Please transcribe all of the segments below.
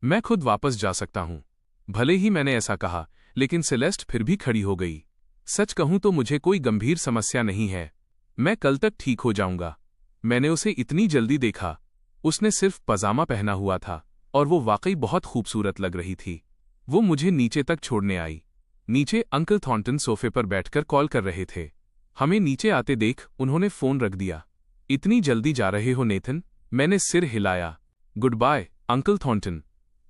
मैं खुद वापस जा सकता हूं। भले ही मैंने ऐसा कहा, लेकिन सेलेस्ट फिर भी खड़ी हो गई। सच कहूं तो मुझे कोई गंभीर समस्या नहीं है। मैं कल तक ठीक हो जाऊंगा। मैंने उसे इतनी जल्दी देखा। उसने सिर्फ पजामा पहना हुआ था और वो वाकई बहुत खूबसूरत लग रही थी। वो मुझे नीचे तक छोड़ने आई। नीचे अंकल थॉर्नटन सोफे पर बैठकर कॉल कर रहे थे। हमें नीचे आते देख उन्होंने फोन रख दिया। इतनी जल्दी जा रहे हो नेथन? मैंने सिर हिलाया। Good bye uncle Thornton.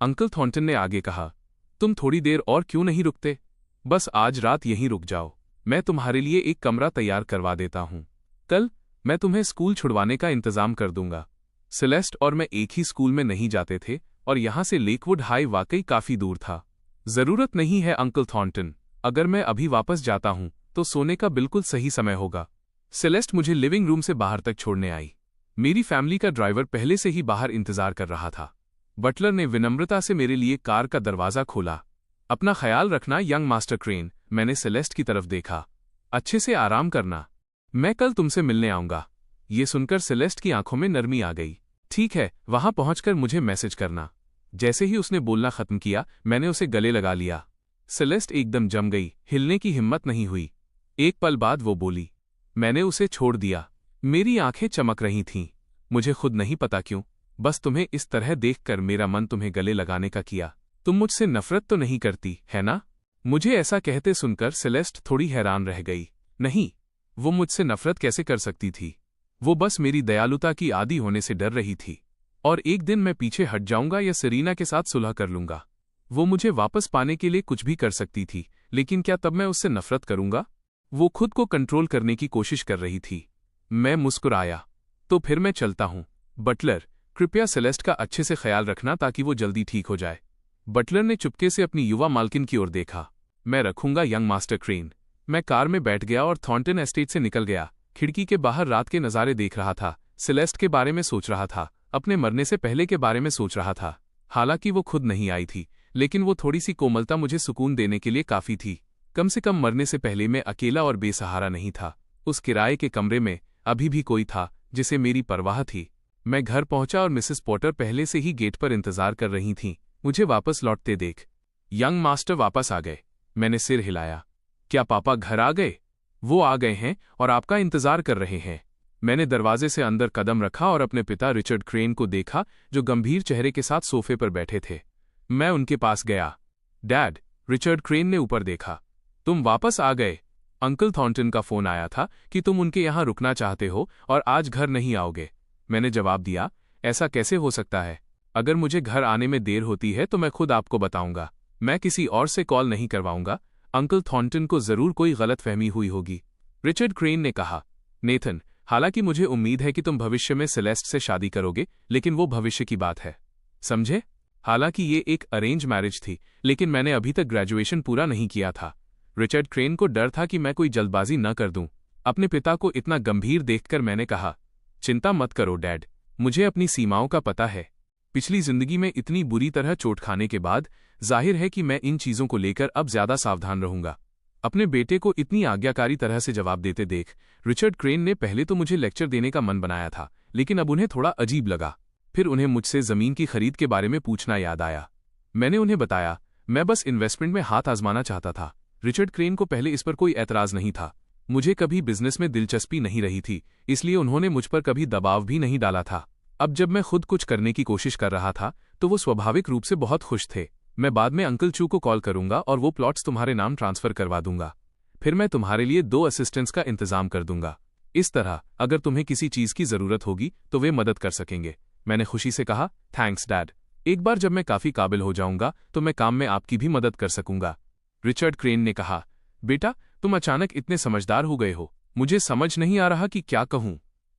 Uncle Thornton ने आगे कहा, तुम थोड़ी देर और क्यों नहीं रुकते? बस आज रात यहीं रुक जाओ। मैं तुम्हारे लिए एक कमरा तैयार करवा देता हूं। कल मैं तुम्हें स्कूल छुड़वाने का इंतजाम कर दूंगा। सेलेस्ट और मैं एक ही स्कूल में नहीं जाते थे और यहां से लेकवुड हाई वाकई काफी दूर था। जरूरत नहीं है अंकल थॉर्नटन। अगर मैं अभी वापस जाता हूं तो सोने का बिल्कुल सही समय होगा। सेलेस्ट मुझे लिविंग रूम से बाहर तक छोड़ने आई। मेरी फैमिली का ड्राइवर पहले से ही बाहर इंतजार कर रहा था। बटलर ने विनम्रता से मेरे लिए कार का दरवाजा खोला। अपना ख्याल रखना यंग मास्टर क्रेन। मैंने सेलेस्ट की तरफ देखा। अच्छे से आराम करना। मैं कल तुमसे मिलने आऊंगा। ये सुनकर सेलेस्ट की आंखों में नरमी आ गई। ठीक है, वहां पहुंचकर मुझे मैसेज करना। जैसे ही उसने बोलना खत्म किया, मैंने उसे गले लगा लिया। सेलेस्ट एकदम जम गई, हिलने की हिम्मत नहीं हुई। एक पल बाद वो बोली। मैंने उसे छोड़ दिया। मेरी आंखें चमक रही थीं। मुझे खुद नहीं पता क्यों, बस तुम्हें इस तरह देखकर मेरा मन तुम्हें गले लगाने का किया। तुम मुझसे नफरत तो नहीं करती, है ना? मुझे ऐसा कहते सुनकर सेलेस्ट थोड़ी हैरान रह गई। नहीं, वो मुझसे नफरत कैसे कर सकती थी? वो बस मेरी दयालुता की आदी होने से डर रही थी। और एक दिन मैं पीछे हट जाऊंगा या सेरीना के साथ सुलह कर लूंगा। वो मुझे वापस पाने के लिए कुछ भी कर सकती थी, लेकिन क्या तब मैं उससे नफरत करूंगा? वो खुद को कंट्रोल करने की कोशिश कर रही थी। मैं मुस्कुराया। तो फिर मैं चलता हूं। बटलर, कृपया सेलेस्ट का अच्छे से ख्याल रखना ताकि वो जल्दी ठीक हो जाए। बटलर ने चुपके से अपनी युवा मालकिन की ओर देखा। मैं रखूंगा यंग मास्टर क्रेन। मैं कार में बैठ गया और थॉर्नटन एस्टेट से निकल गया। खिड़की के बाहर रात के नज़ारे देख रहा था। सेलेस्ट के बारे में सोच रहा था। अपने मरने से पहले के बारे में सोच रहा था। हालांकि वो खुद नहीं आई थी, लेकिन वो थोड़ी सी कोमलता मुझे सुकून देने के लिए काफी थी। कम से कम मरने से पहले मैं अकेला और बेसहारा नहीं था। उस किराए के कमरे में अभी भी कोई था जिसे मेरी परवाह थी। मैं घर पहुंचा और मिसेस पॉटर पहले से ही गेट पर इंतजार कर रही थीं, मुझे वापस लौटते देख। यंग मास्टर वापस आ गए। मैंने सिर हिलाया। क्या पापा घर आ गए? वो आ गए हैं और आपका इंतजार कर रहे हैं। मैंने दरवाजे से अंदर कदम रखा और अपने पिता रिचर्ड क्रेन को देखा, जो गंभीर चेहरे के साथ सोफे पर बैठे थे। मैं उनके पास गया। डैड, रिचर्ड क्रेन ने ऊपर देखा। तुम वापस आ गए। अंकल थॉर्नटन का फोन आया था कि तुम उनके यहां रुकना चाहते हो और आज घर नहीं आओगे। मैंने जवाब दिया, ऐसा कैसे हो सकता है? अगर मुझे घर आने में देर होती है तो मैं खुद आपको बताऊंगा। मैं किसी और से कॉल नहीं करवाऊंगा। अंकल थॉर्नटन को जरूर कोई गलतफहमी हुई होगी। रिचर्ड क्रेन ने कहा। नेथन, हालांकि मुझे उम्मीद है कि तुम भविष्य में सेलेस्ट से शादी करोगे, लेकिन वो भविष्य की बात है, समझे? हालांकि ये एक अरेंज मैरिज थी, लेकिन मैंने अभी तक ग्रेजुएशन पूरा नहीं किया था। रिचर्ड क्रेन को डर था कि मैं कोई जल्दबाजी न कर दूं। अपने पिता को इतना गंभीर देखकर मैंने कहा, चिंता मत करो डैड, मुझे अपनी सीमाओं का पता है। पिछली जिंदगी में इतनी बुरी तरह चोट खाने के बाद जाहिर है कि मैं इन चीजों को लेकर अब ज्यादा सावधान रहूंगा। अपने बेटे को इतनी आज्ञाकारी तरह से जवाब देते देख रिचर्ड क्रेन ने पहले तो मुझे लेक्चर देने का मन बनाया था, लेकिन अब उन्हें थोड़ा अजीब लगा। फिर उन्हें मुझसे जमीन की खरीद के बारे में पूछना याद आया। मैंने उन्हें बताया, मैं बस इन्वेस्टमेंट में हाथ आजमाना चाहता था। रिचर्ड क्रेन को पहले इस पर कोई ऐतराज नहीं था। मुझे कभी बिजनेस में दिलचस्पी नहीं रही थी, इसलिए उन्होंने मुझ पर कभी दबाव भी नहीं डाला था। अब जब मैं खुद कुछ करने की कोशिश कर रहा था तो वो स्वाभाविक रूप से बहुत खुश थे। मैं बाद में अंकल चू को कॉल करूंगा और वो प्लॉट्स तुम्हारे नाम ट्रांसफर करवा दूंगा। फिर मैं तुम्हारे लिए 2 असिस्टेंट्स का इंतजाम कर दूंगा। इस तरह अगर तुम्हें किसी चीज की जरूरत होगी तो वे मदद कर सकेंगे। मैंने खुशी से कहा, थैंक्स डैड। एक बार जब मैं काफी काबिल हो जाऊंगा तो मैं काम में आपकी भी मदद कर सकूंगा। रिचर्ड क्रेन ने कहा, बेटा तुम अचानक इतने समझदार हो गए हो, मुझे समझ नहीं आ रहा कि क्या कहूं।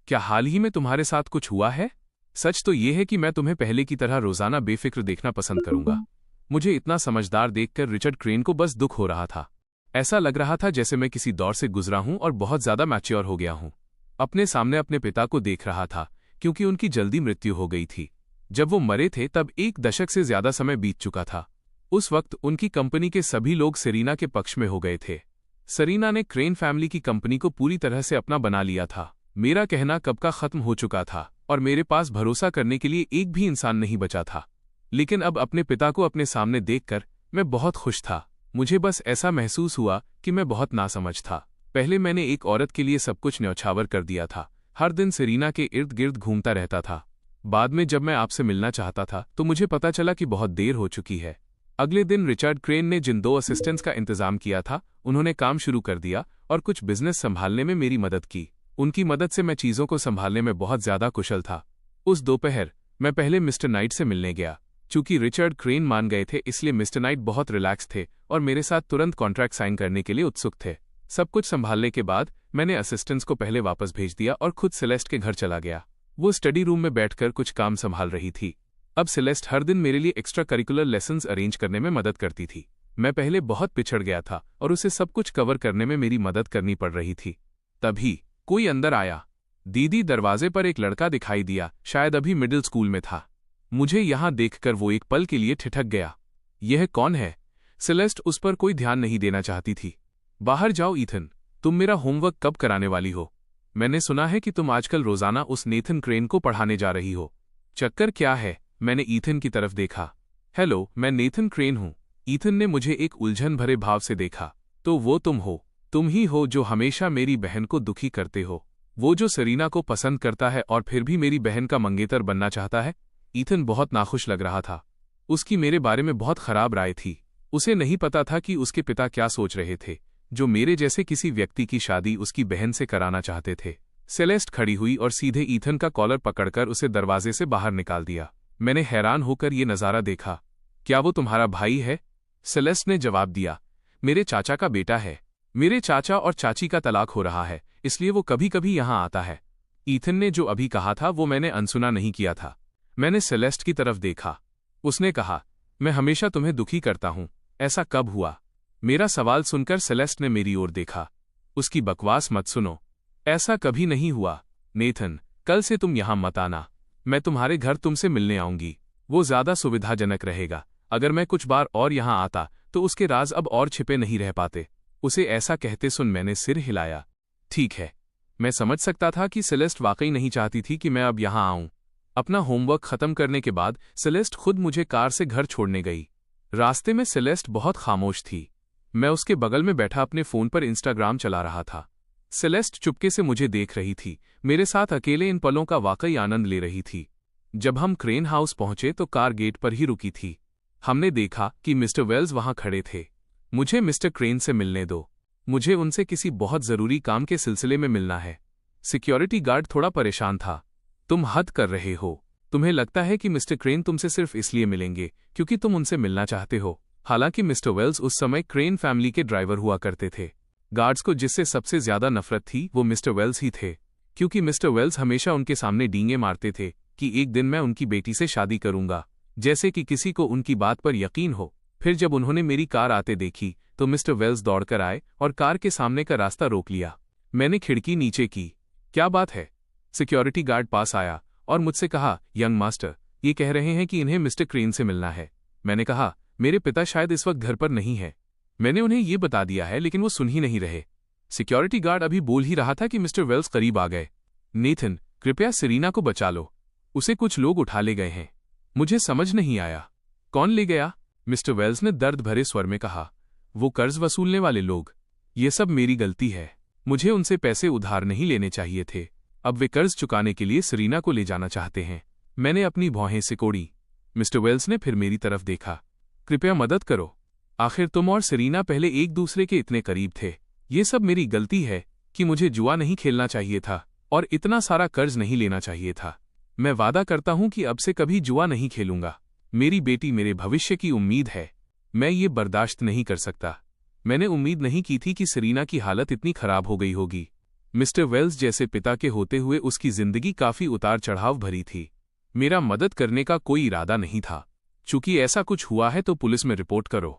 क्या हाल ही में तुम्हारे साथ कुछ हुआ है? सच तो यह है कि मैं तुम्हें पहले की तरह रोजाना बेफिक्र देखना पसंद करूंगा। मुझे इतना समझदार देखकर रिचर्ड क्रेन को बस दुख हो रहा था। ऐसा लग रहा था जैसे मैं किसी दौर से गुजरा हूं और बहुत ज्यादा मैच्योर हो गया हूं। अपने सामने अपने पिता को देख रहा था, क्योंकि उनकी जल्दी मृत्यु हो गई थी। जब वो मरे थे तब 1 दशक से ज्यादा समय बीत चुका था। उस वक्त उनकी कंपनी के सभी लोग सेरीना के पक्ष में हो गए थे। सेरीना ने क्रेन फैमिली की कंपनी को पूरी तरह से अपना बना लिया था। मेरा कहना कब का खत्म हो चुका था और मेरे पास भरोसा करने के लिए एक भी इंसान नहीं बचा था। लेकिन अब अपने पिता को अपने सामने देखकर मैं बहुत खुश था। मुझे बस ऐसा महसूस हुआ कि मैं बहुत नासमझ था। पहले मैंने एक औरत के लिए सब कुछ न्यौछावर कर दिया था, हर दिन सेरीना के इर्द गिर्द घूमता रहता था। बाद में जब मैं आपसे मिलना चाहता था तो मुझे पता चला कि बहुत देर हो चुकी है। अगले दिन रिचर्ड क्रेन ने जिन 2 असिस्टेंट्स का इंतजाम किया था, उन्होंने काम शुरू कर दिया और कुछ बिजनेस संभालने में मेरी मदद की। उनकी मदद से मैं चीज़ों को संभालने में बहुत ज़्यादा कुशल था। उस दोपहर मैं पहले मिस्टर नाइट से मिलने गया। चूंकि रिचर्ड क्रेन मान गए थे, इसलिए मिस्टर नाइट बहुत रिलैक्स थे और मेरे साथ तुरंत कॉन्ट्रैक्ट साइन करने के लिए उत्सुक थे। सब कुछ संभालने के बाद मैंने असिस्टेंट्स को पहले वापस भेज दिया और खुद सेलेस्ट के घर चला गया। वो स्टडी रूम में बैठकर कुछ काम संभाल रही थी। अब सेलेस्ट हर दिन मेरे लिए एक्स्ट्रा करिकुलर लेसन्स अरेंज करने में मदद करती थी। मैं पहले बहुत पिछड़ गया था और उसे सब कुछ कवर करने में मेरी मदद करनी पड़ रही थी। तभी कोई अंदर आया। दीदी, दरवाजे पर एक लड़का दिखाई दिया, शायद अभी मिडिल स्कूल में था। मुझे यहां देखकर वो एक पल के लिए ठिठक गया। यह कौन है? सेलेस्ट उस पर कोई ध्यान नहीं देना चाहती थी। बाहर जाओ ईथन, तुम मेरा होमवर्क कब कराने वाली हो? मैंने सुना है कि तुम आजकल रोजाना उस नेथन क्रेन को पढ़ाने जा रही हो। चक्कर क्या है? मैंने ईथन की तरफ देखा। हेलो, मैं नेथन क्रेन हूं। ईथन ने मुझे एक उलझन भरे भाव से देखा। तो वो तुम हो? तुम ही हो जो हमेशा मेरी बहन को दुखी करते हो, वो जो सेरीना को पसंद करता है और फिर भी मेरी बहन का मंगेतर बनना चाहता है। ईथन बहुत नाखुश लग रहा था। उसकी मेरे बारे में बहुत खराब राय थी। उसे नहीं पता था कि उसके पिता क्या सोच रहे थे, जो मेरे जैसे किसी व्यक्ति की शादी उसकी बहन से कराना चाहते थे। सेलेस्ट खड़ी हुई और सीधे ईथन का कॉलर पकड़कर उसे दरवाजे से बाहर निकाल दिया। मैंने हैरान होकर ये नज़ारा देखा। क्या वो तुम्हारा भाई है? सेलेस्ट ने जवाब दिया। मेरे चाचा का बेटा है। मेरे चाचा और चाची का तलाक हो रहा है, इसलिए वो कभी कभी यहाँ आता है। ईथन ने जो अभी कहा था वो मैंने अनसुना नहीं किया था। मैंने सेलेस्ट की तरफ देखा। उसने कहा, मैं हमेशा तुम्हें दुखी करता हूं, ऐसा कब हुआ? मेरा सवाल सुनकर सेलेस्ट ने मेरी ओर देखा। उसकी बकवास मत सुनो, ऐसा कभी नहीं हुआ। नेथन, कल से तुम यहां मत आना। मैं तुम्हारे घर तुमसे मिलने आऊंगी, वो ज्यादा सुविधाजनक रहेगा। अगर मैं कुछ बार और यहां आता तो उसके राज अब और छिपे नहीं रह पाते। उसे ऐसा कहते सुन मैंने सिर हिलाया। ठीक है, मैं समझ सकता था कि सेलेस्ट वाकई नहीं चाहती थी कि मैं अब यहां आऊं। अपना होमवर्क खत्म करने के बाद सेलेस्ट खुद मुझे कार से घर छोड़ने गई। रास्ते में सेलेस्ट बहुत खामोश थी। मैं उसके बगल में बैठा अपने फोन पर इंस्टाग्राम चला रहा था। सेलेस्ट चुपके से मुझे देख रही थी, मेरे साथ अकेले इन पलों का वाकई आनंद ले रही थी। जब हम क्रेन हाउस पहुंचे तो कार गेट पर ही रुकी थी। हमने देखा कि मिस्टर वेल्स वहां खड़े थे। मुझे मिस्टर क्रेन से मिलने दो, मुझे उनसे किसी बहुत जरूरी काम के सिलसिले में मिलना है। सिक्योरिटी गार्ड थोड़ा परेशान था। तुम हद कर रहे हो। तुम्हें लगता है कि मिस्टर क्रेन तुमसे सिर्फ इसलिए मिलेंगे क्योंकि तुम उनसे मिलना चाहते हो। हालांकि मिस्टर वेल्स उस समय क्रेन फैमिली के ड्राइवर हुआ करते थे। गार्ड्स को जिससे सबसे ज्यादा नफरत थी वो मिस्टर वेल्स ही थे, क्योंकि मिस्टर वेल्स हमेशा उनके सामने डींगे मारते थे कि एक दिन मैं उनकी बेटी से शादी करूंगा, जैसे कि किसी को उनकी बात पर यकीन हो। फिर जब उन्होंने मेरी कार आते देखी तो मिस्टर वेल्स दौड़कर आए और कार के सामने का रास्ता रोक लिया। मैंने खिड़की नीचे की। क्या बात है? सिक्योरिटी गार्ड पास आया और मुझसे कहा, यंग मास्टर, ये कह रहे हैं कि इन्हें मिस्टर क्रेन से मिलना है। मैंने कहा, मेरे पिता शायद इस वक्त घर पर नहीं है। मैंने उन्हें ये बता दिया है, लेकिन वो सुन ही नहीं रहे। सिक्योरिटी गार्ड अभी बोल ही रहा था कि मिस्टर वेल्स करीब आ गए। नेथन, कृपया सेरीना को बचा लो, उसे कुछ लोग उठा ले गए हैं। मुझे समझ नहीं आया, कौन ले गया? मिस्टर वेल्स ने दर्द भरे स्वर में कहा, वो कर्ज वसूलने वाले लोग। ये सब मेरी गलती है। मुझे उनसे पैसे उधार नहीं लेने चाहिए थे। अब वे कर्ज चुकाने के लिए सेरीना को ले जाना चाहते हैं। मैंने अपनी भौहें सिकोड़ी। मिस्टर वेल्स ने फिर मेरी तरफ देखा। कृपया मदद करो। आखिर तुम और सेरीना पहले एक दूसरे के इतने करीब थे। ये सब मेरी गलती है कि मुझे जुआ नहीं खेलना चाहिए था और इतना सारा कर्ज नहीं लेना चाहिए था। मैं वादा करता हूं कि अब से कभी जुआ नहीं खेलूंगा। मेरी बेटी मेरे भविष्य की उम्मीद है। मैं ये बर्दाश्त नहीं कर सकता। मैंने उम्मीद नहीं की थी कि सेरीना की हालत इतनी खराब हो गई होगी। मिस्टर वेल्स जैसे पिता के होते हुए उसकी जिंदगी काफी उतार चढ़ाव भरी थी। मेरा मदद करने का कोई इरादा नहीं था। चूंकि ऐसा कुछ हुआ है तो पुलिस में रिपोर्ट करो।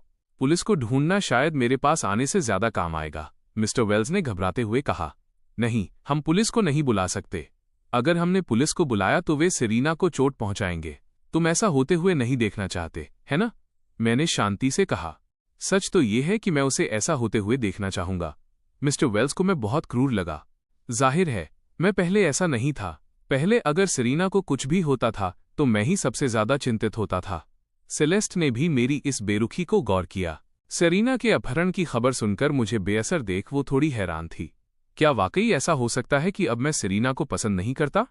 पुलिस को ढूंढना शायद मेरे पास आने से ज्यादा काम आएगा, मिस्टर वेल्स ने घबराते हुए कहा। नहीं, हम पुलिस को नहीं बुला सकते। अगर हमने पुलिस को बुलाया तो वे सेरीना को चोट पहुंचाएंगे। तुम ऐसा होते हुए नहीं देखना चाहते, है ना? मैंने शांति से कहा। सच तो यह है कि मैं उसे ऐसा होते हुए देखना चाहूंगा। मिस्टर वेल्स को मैं बहुत क्रूर लगा। जाहिर है, मैं पहले ऐसा नहीं था। पहले अगर सेरीना को कुछ भी होता था तो मैं ही सबसे ज्यादा चिंतित होता था। सेलेस्ट ने भी मेरी इस बेरुखी को गौर किया। सेरीना के अपहरण की खबर सुनकर मुझे बेअसर देख वो थोड़ी हैरान थी। क्या वाकई ऐसा हो सकता है कि अब मैं सेरीना को पसंद नहीं करता?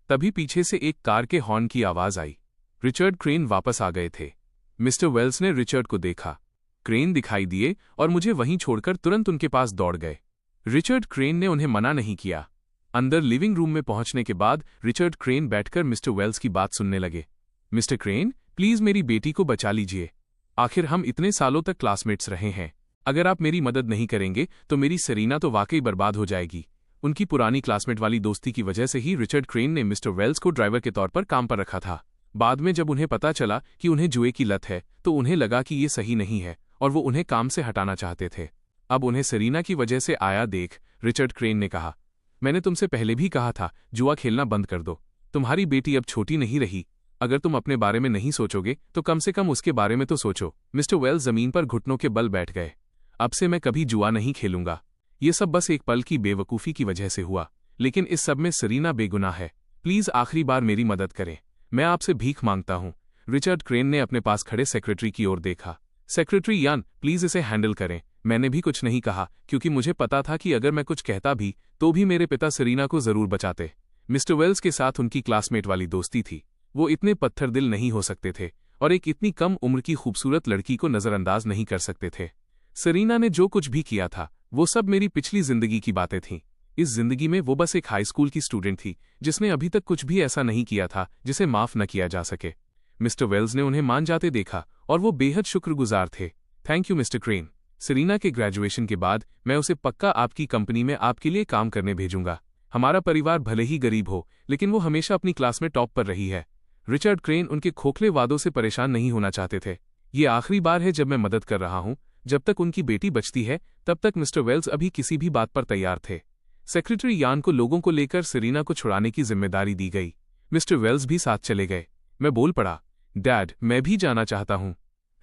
तभी पीछे से एक कार के हॉर्न की आवाज आई। रिचर्ड क्रेन वापस आ गए थे। मिस्टर वेल्स ने रिचर्ड को देखा। क्रेन दिखाई दिए और मुझे वहीं छोड़कर तुरंत उनके पास दौड़ गए। रिचर्ड क्रेन ने उन्हें मना नहीं किया। अंदर लिविंग रूम में पहुंचने के बाद रिचर्ड क्रेन बैठकर मिस्टर वेल्स की बात सुनने लगे। मिस्टर क्रेन, प्लीज मेरी बेटी को बचा लीजिए। आखिर हम इतने सालों तक क्लासमेट्स रहे हैं। अगर आप मेरी मदद नहीं करेंगे तो मेरी सेरीना तो वाकई बर्बाद हो जाएगी। उनकी पुरानी क्लासमेट वाली दोस्ती की वजह से ही रिचर्ड क्रेन ने मिस्टर वेल्स को ड्राइवर के तौर पर काम पर रखा था। बाद में जब उन्हें पता चला कि उन्हें जुए की लत है तो उन्हें लगा कि ये सही नहीं है और वो उन्हें काम से हटाना चाहते थे। अब उन्हें सेरीना की वजह से आया देख रिचर्ड क्रेन ने कहा, मैंने तुमसे पहले भी कहा था जुआ खेलना बंद कर दो। तुम्हारी बेटी अब छोटी नहीं रही। अगर तुम अपने बारे में नहीं सोचोगे तो कम से कम उसके बारे में तो सोचो। मिस्टर वेल्स जमीन पर घुटनों के बल बैठ गए। अब से मैं कभी जुआ नहीं खेलूंगा। ये सब बस एक पल की बेवकूफ़ी की वजह से हुआ, लेकिन इस सब में सेरीना बेगुनाह है। प्लीज आखिरी बार मेरी मदद करें। मैं आपसे भीख मांगता हूं। रिचर्ड क्रेन ने अपने पास खड़े सेक्रेटरी की ओर देखा। सेक्रेटरी यान, प्लीज इसे हैंडल करें। मैंने भी कुछ नहीं कहा क्योंकि मुझे पता था कि अगर मैं कुछ कहता भी तो भी मेरे पिता सेरीना को जरूर बचाते। मिस्टर वेल्स के साथ उनकी क्लासमेट वाली दोस्ती थी। वो इतने पत्थर दिल नहीं हो सकते थे और एक इतनी कम उम्र की खूबसूरत लड़की को नजरअंदाज नहीं कर सकते थे। सेरीना ने जो कुछ भी किया था वो सब मेरी पिछली जिंदगी की बातें थीं। इस जिंदगी में वो बस एक हाई स्कूल की स्टूडेंट थी जिसने अभी तक कुछ भी ऐसा नहीं किया था जिसे माफ न किया जा सके। मिस्टर वेल्स ने उन्हें मान जाते देखा और वो बेहद शुक्रगुजार थे। Thank you Mister crane. Serena के ग्रेजुएशन के बाद मैं उसे पक्का आपकी कंपनी में आपके लिए काम करने भेजूंगा। हमारा परिवार भले ही गरीब हो लेकिन वो हमेशा अपनी क्लास में टॉप पर रही है। रिचर्ड क्रेन उनके खोखले वादों से परेशान नहीं होना चाहते थे। ये आखिरी बार है जब मैं मदद कर रहा हूं। जब तक उनकी बेटी बचती है तब तक मिस्टर वेल्स अभी किसी भी बात पर तैयार थे। सेक्रेटरी यान को लोगों को लेकर सेरीना को छुड़ाने की जिम्मेदारी दी गई। मिस्टर वेल्स भी साथ चले गए। मैं बोल पड़ा, डैड, मैं भी जाना चाहता हूं।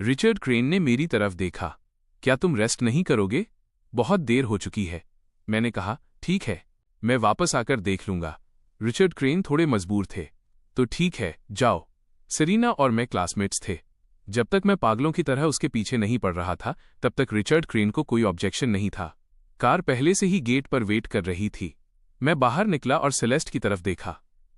रिचर्ड क्रेन ने मेरी तरफ देखा। क्या तुम रेस्ट नहीं करोगे? बहुत देर हो चुकी है। मैंने कहा, ठीक है, मैं वापस आकर देख लूंगा। रिचर्ड क्रेन थोड़े मजबूर थे। तो ठीक है, जाओ। सेरीना और मैं क्लासमेट्स थे। जब तक मैं पागलों की तरह उसके पीछे नहीं पड़ रहा था तब तक रिचर्ड क्रेन को कोई ऑब्जेक्शन नहीं था। कार पहले से ही गेट पर वेट कर रही थी। मैं बाहर निकला और सेलेस्ट की तरफ देखा।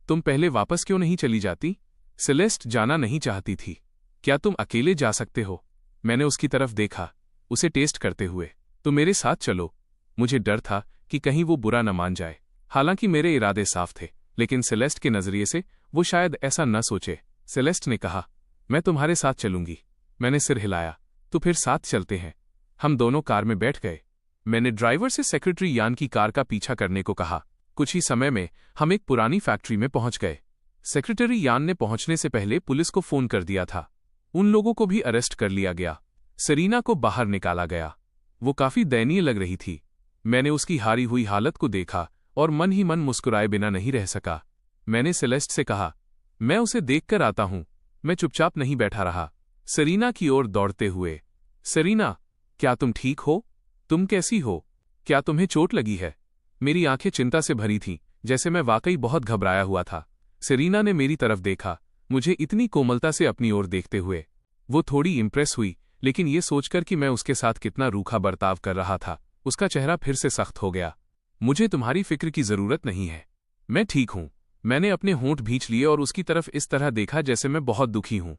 तुम पहले वापस क्यों नहीं चली जाती? सेलेस्ट जाना नहीं चाहती थी। क्या तुम अकेले जा सकते हो? मैंने उसकी तरफ देखा, उसे टेस्ट करते हुए। तो मेरे साथ चलो। मुझे डर था कि कहीं वो बुरा न मान जाए। हालांकि मेरे इरादे साफ थे, लेकिन सेलेस्ट के नजरिए से वो शायद ऐसा न सोचे। सेलेस्ट ने कहा, मैं तुम्हारे साथ चलूंगी। मैंने सिर हिलाया। तो फिर साथ चलते हैं। हम दोनों कार में बैठ गए। मैंने ड्राइवर से सेक्रेटरी यान की कार का पीछा करने को कहा। कुछ ही समय में हम एक पुरानी फैक्ट्री में पहुंच गए। सेक्रेटरी यान ने पहुंचने से पहले पुलिस को फोन कर दिया था। उन लोगों को भी अरेस्ट कर लिया गया। सेरीना को बाहर निकाला गया। वो काफी दयनीय लग रही थी। मैंने उसकी हारी हुई हालत को देखा और मन ही मन मुस्कुराए बिना नहीं रह सका। मैंने सेलेस्ट से कहा, मैं उसे देखकर आता हूं। मैं चुपचाप नहीं बैठा रहा, सेरीना की ओर दौड़ते हुए। सेरीना, क्या तुम ठीक हो? तुम कैसी हो? क्या तुम्हें चोट लगी है? मेरी आंखें चिंता से भरी थीं, जैसे मैं वाकई बहुत घबराया हुआ था। सेरीना ने मेरी तरफ देखा, मुझे इतनी कोमलता से अपनी ओर देखते हुए। वो थोड़ी इम्प्रेस हुई, लेकिन ये सोचकर कि मैं उसके साथ कितना रूखा बर्ताव कर रहा था, उसका चेहरा फिर से सख्त हो गया। मुझे तुम्हारी फिक्र की जरूरत नहीं है, मैं ठीक हूं। मैंने अपने होंठ भींच लिए और उसकी तरफ इस तरह देखा जैसे मैं बहुत दुखी हूं।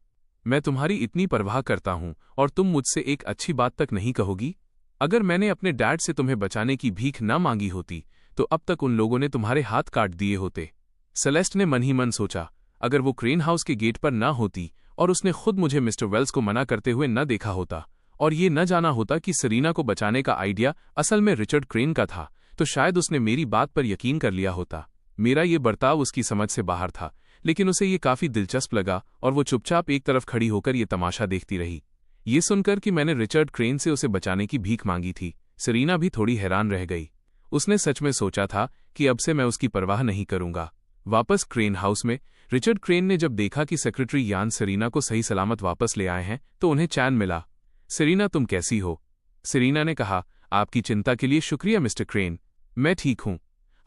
मैं तुम्हारी इतनी परवाह करता हूं और तुम मुझसे एक अच्छी बात तक नहीं कहोगी? अगर मैंने अपने डैड से तुम्हें बचाने की भीख न मांगी होती तो अब तक उन लोगों ने तुम्हारे हाथ काट दिए होते। सेलेस्ट ने मन ही मन सोचा, अगर वो क्रेन हाउस के गेट पर न होती और उसने खुद मुझे मिस्टर वेल्स को मना करते हुए न देखा होता और ये न जाना होता कि सेरीना को बचाने का आइडिया असल में रिचर्ड क्रेन का था, तो शायद उसने मेरी बात पर यकीन कर लिया होता। मेरा ये बर्ताव उसकी समझ से बाहर था, लेकिन उसे ये काफी दिलचस्प लगा और वो चुपचाप एक तरफ खड़ी होकर ये तमाशा देखती रही। ये सुनकर कि मैंने रिचर्ड क्रेन से उसे बचाने की भीख मांगी थी, सेरीना भी थोड़ी हैरान रह गई। उसने सच में सोचा था कि अब से मैं उसकी परवाह नहीं करूंगा। वापस क्रेन हाउस में रिचर्ड क्रेन ने जब देखा कि सेक्रेटरी यान सेरीना को सही सलामत वापस ले आए हैं तो उन्हें चैन मिला। सेरीना, तुम कैसी हो? सेरीना ने कहा, आपकी चिंता के लिए शुक्रिया मिस्टर क्रेन, मैं ठीक हूं।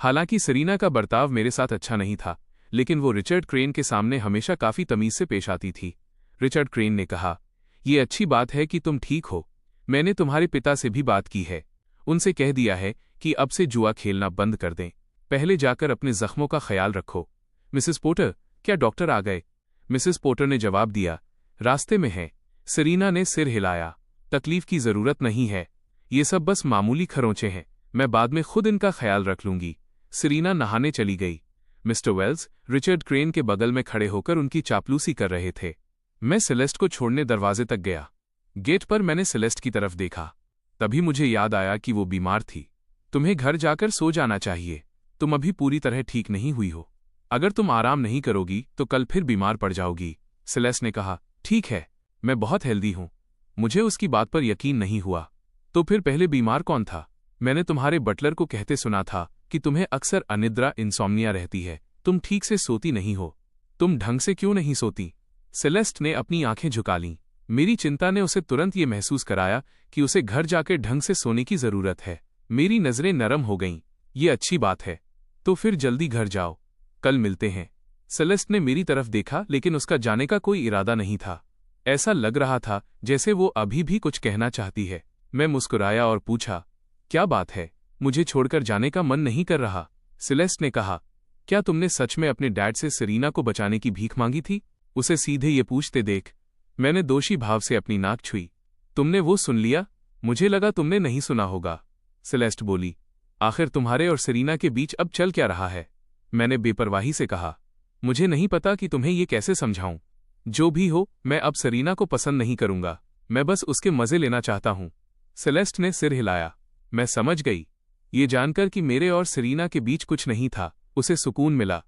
हालांकि सेरीना का बर्ताव मेरे साथ अच्छा नहीं था, लेकिन वो रिचर्ड क्रेन के सामने हमेशा काफी तमीज से पेश आती थी। रिचर्ड क्रेन ने कहा। ये अच्छी बात है कि तुम ठीक हो। मैंने तुम्हारे पिता से भी बात की है। उनसे कह दिया है कि अब से जुआ खेलना बंद कर दें। पहले जाकर अपने जख्मों का ख्याल रखो। मिसेस पोर्टर, क्या डॉक्टर आ गए? मिसेस पोर्टर ने जवाब दिया, रास्ते में है। सेरीना ने सिर हिलाया। तकलीफ की जरूरत नहीं है, ये सब बस मामूली खरोंचे हैं। मैं बाद में खुद इनका ख्याल रख लूंगी। सेरीना नहाने चली गई। मिस्टर वेल्स रिचर्ड क्रेन के बगल में खड़े होकर उनकी चापलूसी कर रहे थे। मैं सेलेस्ट को छोड़ने दरवाजे तक गया। गेट पर मैंने सेलेस्ट की तरफ देखा। तभी मुझे याद आया कि वो बीमार थी। तुम्हें घर जाकर सो जाना चाहिए। तुम अभी पूरी तरह ठीक नहीं हुई हो। अगर तुम आराम नहीं करोगी तो कल फिर बीमार पड़ जाओगी। सेलेस्ट ने कहा, ठीक है, मैं बहुत हेल्दी हूं। मुझे उसकी बात पर यकीन नहीं हुआ। तो फिर पहले बीमार कौन था? मैंने तुम्हारे बटलर को कहते सुना था कि तुम्हें अक्सर अनिद्रा इंसोम्निया रहती है। तुम ठीक से सोती नहीं हो। तुम ढंग से क्यों नहीं सोती? सेलेस्ट ने अपनी आंखें झुका लीं। मेरी चिंता ने उसे तुरंत ये महसूस कराया कि उसे घर जाकर ढंग से सोने की जरूरत है। मेरी नजरें नरम हो गईं। ये अच्छी बात है। तो फिर जल्दी घर जाओ, कल मिलते हैं। सेलेस्ट ने मेरी तरफ देखा, लेकिन उसका जाने का कोई इरादा नहीं था। ऐसा लग रहा था जैसे वो अभी भी कुछ कहना चाहती है। मैं मुस्कुराया और पूछा, क्या बात है? मुझे छोड़कर जाने का मन नहीं कर रहा। सेलेस्ट ने कहा, क्या तुमने सच में अपने डैड से सेरीना को बचाने की भीख मांगी थी? उसे सीधे ये पूछते देख मैंने दोषी भाव से अपनी नाक छुई। तुमने वो सुन लिया? मुझे लगा तुमने नहीं सुना होगा। सेलेस्ट बोली, आखिर तुम्हारे और सेरीना के बीच अब चल क्या रहा है? मैंने बेपरवाही से कहा, मुझे नहीं पता कि तुम्हें ये कैसे समझाऊं। जो भी हो, मैं अब सेरीना को पसंद नहीं करूंगा। मैं बस उसके मजे लेना चाहता हूं। सेलेस्ट ने सिर हिलाया। मैं समझ गई। ये जानकर कि मेरे और सेरीना के बीच कुछ नहीं था, उसे सुकून मिला।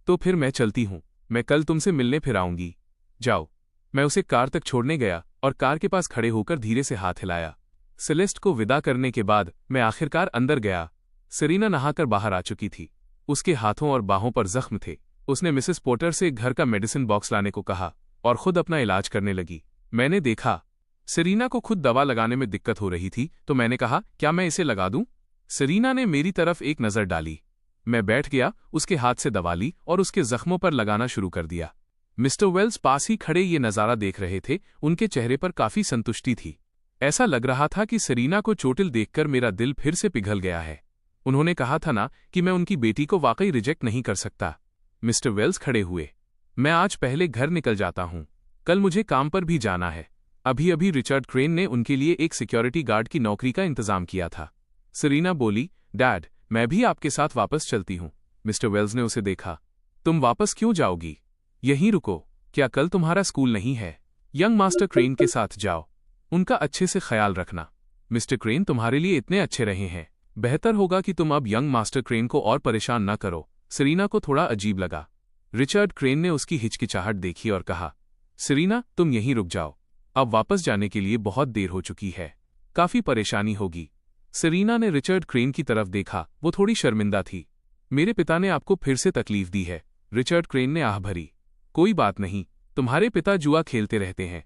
तो फिर मैं चलती हूं। मैं कल तुमसे मिलने फिर आऊंगी। जाओ। मैं उसे कार तक छोड़ने गया और कार के पास खड़े होकर धीरे से हाथ हिलाया। सेलेस्ट को विदा करने के बाद मैं आखिरकार अंदर गया। सेरीना नहाकर बाहर आ चुकी थी। उसके हाथों और बाहों पर जख्म थे। उसने मिसेस पोर्टर से घर का मेडिसिन बॉक्स लाने को कहा और खुद अपना इलाज करने लगी। मैंने देखा सेरीना को खुद दवा लगाने में दिक्कत हो रही थी, तो मैंने कहा, क्या मैं इसे लगा दूं? सेरीना ने मेरी तरफ एक नज़र डाली। मैं बैठ गया, उसके हाथ से दवा ली और उसके जख्मों पर लगाना शुरू कर दिया। मिस्टर वेल्स पास ही खड़े ये नज़ारा देख रहे थे। उनके चेहरे पर काफी संतुष्टि थी। ऐसा लग रहा था कि सेरीना को चोटिल देखकर मेरा दिल फिर से पिघल गया है। उन्होंने कहा था ना कि मैं उनकी बेटी को वाकई रिजेक्ट नहीं कर सकता। मिस्टर वेल्स खड़े हुए। मैं आज पहले घर निकल जाता हूं। कल मुझे काम पर भी जाना है। अभी अभी रिचर्ड क्रेन ने उनके लिए एक सिक्योरिटी गार्ड की नौकरी का इंतजाम किया था। सेरीना बोली, डैड, मैं भी आपके साथ वापस चलती हूं। मिस्टर वेल्स ने उसे देखा। तुम वापस क्यों जाओगी? यहीं रुको। क्या कल तुम्हारा स्कूल नहीं है? यंग मास्टर क्रेन के साथ जाओ। उनका अच्छे से ख्याल रखना। मिस्टर क्रेन तुम्हारे लिए इतने अच्छे रहे हैं। बेहतर होगा कि तुम अब यंग मास्टर क्रेन को और परेशान न करो। सेरीना को थोड़ा अजीब लगा। रिचर्ड क्रेन ने उसकी हिचकिचाहट देखी और कहा, सेरीना, तुम यहीं रुक जाओ। अब वापस जाने के लिए बहुत देर हो चुकी है। काफी परेशानी होगी। सेरीना ने रिचर्ड क्रेन की तरफ देखा। वो थोड़ी शर्मिंदा थी। मेरे पिता ने आपको फिर से तकलीफ दी है। रिचर्ड क्रेन ने आह भरी। कोई बात नहीं, तुम्हारे पिता जुआ खेलते रहते हैं।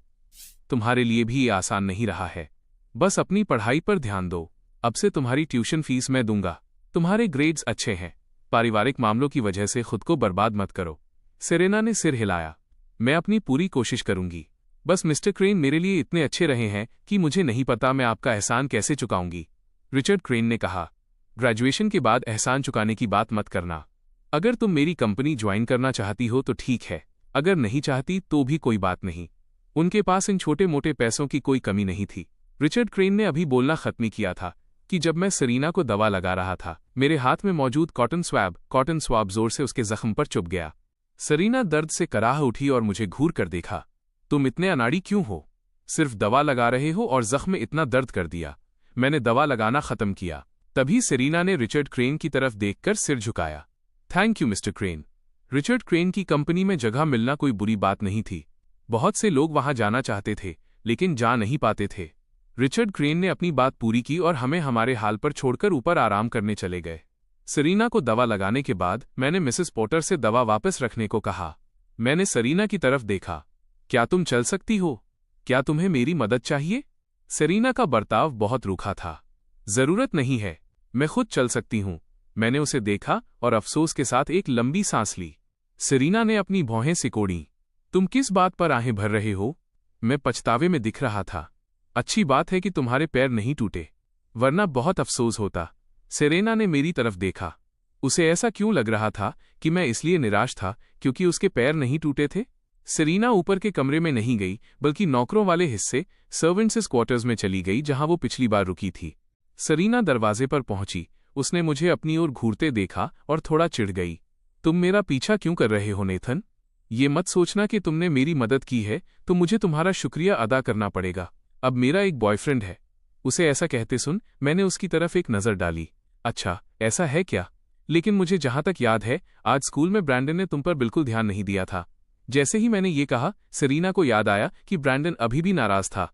तुम्हारे लिए भी ये आसान नहीं रहा है। बस अपनी पढ़ाई पर ध्यान दो। अब से तुम्हारी ट्यूशन फीस मैं दूंगा। तुम्हारे ग्रेड्स अच्छे हैं। पारिवारिक मामलों की वजह से खुद को बर्बाद मत करो। सेरेना ने सिर हिलाया। मैं अपनी पूरी कोशिश करूंगी। बस मिस्टर क्रेन मेरे लिए इतने अच्छे रहे हैं कि मुझे नहीं पता मैं आपका एहसान कैसे चुकाऊंगी। रिचर्ड क्रेन ने कहा, ग्रेजुएशन के बाद एहसान चुकाने की बात मत करना। अगर तुम मेरी कंपनी ज्वाइन करना चाहती हो तो ठीक है, अगर नहीं चाहती तो भी कोई बात नहीं। उनके पास इन छोटे मोटे पैसों की कोई कमी नहीं थी। रिचर्ड क्रेन ने अभी बोलना खत्म किया था कि जब मैं सेरीना को दवा लगा रहा था, मेरे हाथ में मौजूद कॉटन स्वाब जोर से उसके जख्म पर चुभ गया। सेरीना दर्द से कराह उठी और मुझे घूर कर देखा। तुम इतने अनाड़ी क्यों हो? सिर्फ दवा लगा रहे हो और जख्म में इतना दर्द कर दिया। मैंने दवा लगाना खत्म किया। तभी सेरीना ने रिचर्ड क्रेन की तरफ देखकर सिर झुकाया। Thank you Mister Crane. Richard Crane की कंपनी में जगह मिलना कोई बुरी बात नहीं थी। बहुत से लोग वहां जाना चाहते थे, लेकिन जा नहीं पाते थे। रिचर्ड क्रेन ने अपनी बात पूरी की और हमें हमारे हाल पर छोड़कर ऊपर आराम करने चले गए। सेरीना को दवा लगाने के बाद मैंने मिसेस पोर्टर से दवा वापस रखने को कहा। मैंने सेरीना की तरफ देखा। क्या तुम चल सकती हो? क्या तुम्हें मेरी मदद चाहिए? सेरीना का बर्ताव बहुत रूखा था। जरूरत नहीं है, मैं खुद चल सकती हूं। मैंने उसे देखा और अफसोस के साथ एक लंबी सांस ली। सेरीना ने अपनी भौहें सिकोड़ी। तुम किस बात पर आहें भर रहे हो? मैं पछतावे में दिख रहा था। अच्छी बात है कि तुम्हारे पैर नहीं टूटे, वरना बहुत अफसोस होता। सेरेना ने मेरी तरफ देखा। उसे ऐसा क्यों लग रहा था कि मैं इसलिए निराश था क्योंकि उसके पैर नहीं टूटे थे? सेरेना ऊपर के कमरे में नहीं गई, बल्कि नौकरों वाले हिस्से सर्वेंट्स क्वार्टर्स में चली गई, जहां वो पिछली बार रुकी थी। सेरेना दरवाजे पर पहुंची। उसने मुझे अपनी ओर घूरते देखा और थोड़ा चिढ़ गई। तुम मेरा पीछा क्यों कर रहे हो नेथन? ये मत सोचना कि तुमने मेरी मदद की है तो मुझे तुम्हारा शुक्रिया अदा करना पड़ेगा। अब मेरा एक बॉयफ्रेंड है। उसे ऐसा कहते सुन मैंने उसकी तरफ एक नज़र डाली। अच्छा, ऐसा है क्या? लेकिन मुझे जहां तक याद है, आज स्कूल में ब्रैंडन ने तुम पर बिल्कुल ध्यान नहीं दिया था। जैसे ही मैंने ये कहा, सेरेना को याद आया कि ब्रैंडन अभी भी नाराज था,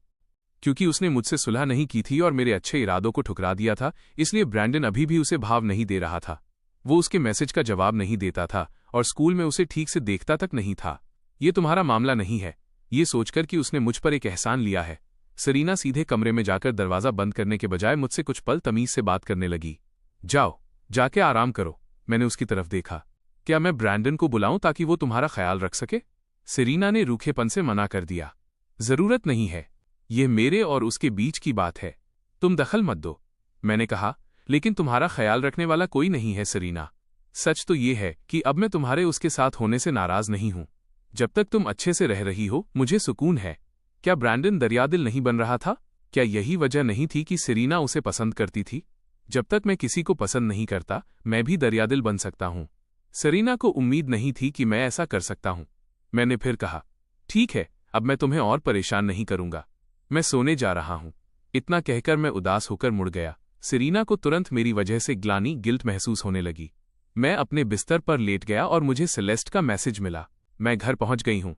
क्योंकि उसने मुझसे सुलह नहीं की थी और मेरे अच्छे इरादों को ठुकरा दिया था। इसलिए ब्रैंडन अभी भी उसे भाव नहीं दे रहा था। वो उसके मैसेज का जवाब नहीं देता था और स्कूल में उसे ठीक से देखता तक नहीं था। ये तुम्हारा मामला नहीं है। ये सोचकर कि उसने मुझ पर एक एहसान लिया है, सेरेना सीधे कमरे में जाकर दरवाजा बंद करने के बजाय मुझसे कुछ पल तमीज से बात करने लगी। जाओ, जाके आराम करो। मैंने उसकी तरफ देखा। क्या मैं ब्रैंडन को बुलाऊं ताकि वो तुम्हारा ख्याल रख सके? सेरेना ने रूखेपन से मना कर दिया। जरूरत नहीं है, यह मेरे और उसके बीच की बात है। तुम दखल मत दो। मैंने कहा, लेकिन तुम्हारा ख्याल रखने वाला कोई नहीं है सेरेना। सच तो ये है कि अब मैं तुम्हारे उसके साथ होने से नाराज नहीं हूं। जब तक तुम अच्छे से रह रही हो मुझे सुकून है। क्या ब्रैंडन दरियादिल नहीं बन रहा था? क्या यही वजह नहीं थी कि सेरेना उसे पसंद करती थी? जब तक मैं किसी को पसंद नहीं करता, मैं भी दरियादिल बन सकता हूं। सेरेना को उम्मीद नहीं थी कि मैं ऐसा कर सकता हूं। मैंने फिर कहा, ठीक है, अब मैं तुम्हें और परेशान नहीं करूंगा। मैं सोने जा रहा हूं। इतना कहकर मैं उदास होकर मुड़ गया। सेरेना को तुरंत मेरी वजह से ग्लानि, गिल्ट महसूस होने लगी। मैं अपने बिस्तर पर लेट गया और मुझे सेलेस्ट का मैसेज मिला। मैं घर पहुंच गई हूं।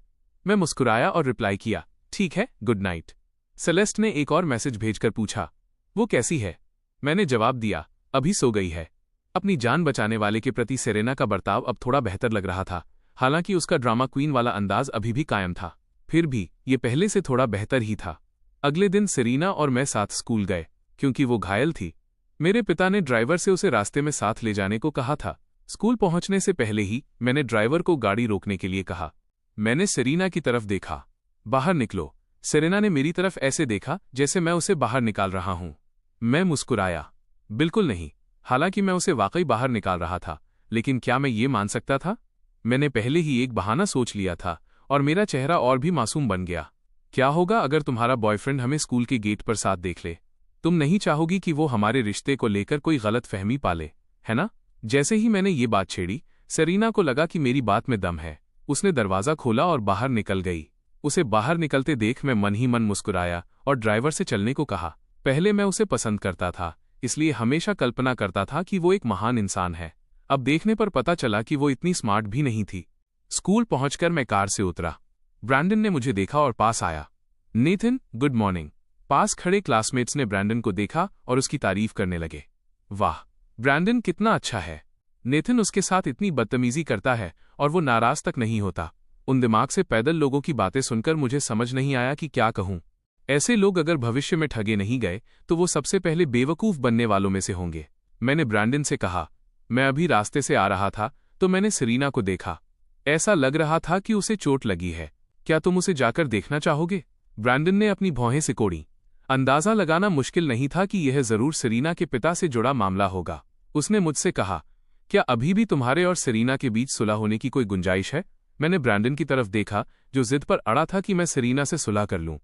मैं मुस्कुराया और रिप्लाई किया, ठीक है, गुड नाइट। सेलेस्ट ने एक और मैसेज भेजकर पूछा, वो कैसी है? मैंने जवाब दिया, अभी सो गई है। अपनी जान बचाने वाले के प्रति सेरेना का बर्ताव अब थोड़ा बेहतर लग रहा था। हालांकि उसका ड्रामा क्वीन वाला अंदाज अभी भी कायम था, फिर भी ये पहले से थोड़ा बेहतर ही था। अगले दिन सेरेना और मैं साथ स्कूल गए। क्योंकि वो घायल थी, मेरे पिता ने ड्राइवर से उसे रास्ते में साथ ले जाने को कहा था। स्कूल पहुंचने से पहले ही मैंने ड्राइवर को गाड़ी रोकने के लिए कहा। मैंने सेरेना की तरफ देखा। बाहर निकलो। सेरेना ने मेरी तरफ ऐसे देखा जैसे मैं उसे बाहर निकाल रहा हूं। मैं मुस्कुराया, बिल्कुल नहीं। हालांकि मैं उसे वाकई बाहर निकाल रहा था, लेकिन क्या मैं ये मान सकता था? मैंने पहले ही एक बहाना सोच लिया था और मेरा चेहरा और भी मासूम बन गया। क्या होगा अगर तुम्हारा बॉयफ्रेंड हमें स्कूल के गेट पर साथ देख ले? तुम नहीं चाहोगी कि वो हमारे रिश्ते को लेकर कोई गलत फहमी पाले, है ना? जैसे ही मैंने ये बात छेड़ी, सेरेना को लगा कि मेरी बात में दम है। उसने दरवाजा खोला और बाहर निकल गई। उसे बाहर निकलते देख मैं मन ही मन मुस्कुराया और ड्राइवर से चलने को कहा। पहले मैं उसे पसंद करता था, इसलिए हमेशा कल्पना करता था कि वो एक महान इंसान है। अब देखने पर पता चला कि वो इतनी स्मार्ट भी नहीं थी। स्कूल पहुंचकर मैं कार से उतरा। ब्रैंडन ने मुझे देखा और पास आया। Nathan, good morning. पास खड़े क्लासमेट्स ने ब्रैंडन को देखा और उसकी तारीफ करने लगे। वाह, ब्रैंडन कितना अच्छा है। नेथन उसके साथ इतनी बदतमीजी करता है और वो नाराज तक नहीं होता। उन दिमाग से पैदल लोगों की बातें सुनकर मुझे समझ नहीं आया कि क्या कहूं। ऐसे लोग अगर भविष्य में ठगे नहीं गए तो वो सबसे पहले बेवकूफ बनने वालों में से होंगे। मैंने ब्रैंडन से कहा, मैं अभी रास्ते से आ रहा था तो मैंने सेरेना को देखा। ऐसा लग रहा था कि उसे चोट लगी है। क्या तुम उसे जाकर देखना चाहोगे? ब्रैंडन ने अपनी भौहें सिकोड़ी। अंदाजा लगाना मुश्किल नहीं था कि यह जरूर सेरेना के पिता से जुड़ा मामला होगा। उसने मुझसे कहा, क्या अभी भी तुम्हारे और सेरेना के बीच सुलह होने की कोई गुंजाइश है? मैंने ब्रैंडन की तरफ देखा, जो जिद पर अड़ा था कि मैं सेरेना से सुलह कर लूं।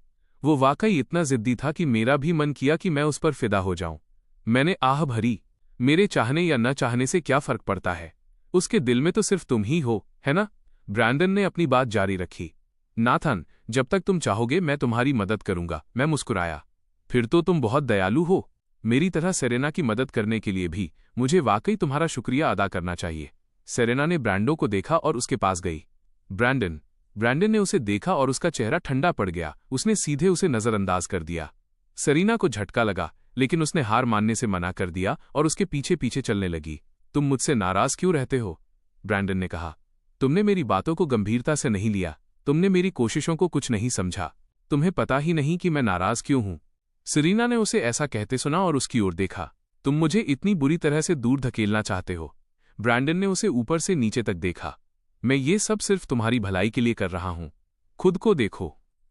वो वाकई इतना जिद्दी था कि मेरा भी मन किया कि मैं उस पर फिदा हो जाऊं। मैंने आह भरी, मेरे चाहने या न चाहने से क्या फर्क पड़ता है? उसके दिल में तो सिर्फ तुम ही हो, है ना? ब्रैंडन ने अपनी बात जारी रखी। नाथन, जब तक तुम चाहोगे मैं तुम्हारी मदद करूंगा। मैं मुस्कुराया। फिर तो तुम बहुत दयालु हो। मेरी तरह सेरेना की मदद करने के लिए भी मुझे वाकई तुम्हारा शुक्रिया अदा करना चाहिए। सेरेना ने ब्रैंडो को देखा और उसके पास गई। ब्रैंडन ने उसे देखा और उसका चेहरा ठंडा पड़ गया। उसने सीधे उसे नजरअंदाज कर दिया। सेरेना को झटका लगा, लेकिन उसने हार मानने से मना कर दिया और उसके पीछे पीछे चलने लगी। तुम मुझसे नाराज क्यों रहते हो? ब्रैंडन ने कहा। तुमने मेरी बातों को गंभीरता से नहीं लिया। तुमने मेरी कोशिशों को कुछ नहीं समझा। तुम्हें पता ही नहीं कि मैं नाराज क्यों हूं। सेरेना ने उसे ऐसा कहते सुना और उसकी ओर देखा। तुम मुझे इतनी बुरी तरह से दूर धकेलना चाहते हो? ब्रैंडन ने उसे ऊपर से नीचे तक देखा। मैं ये सब सिर्फ तुम्हारी भलाई के लिए कर रहा हूं। खुद को देखो।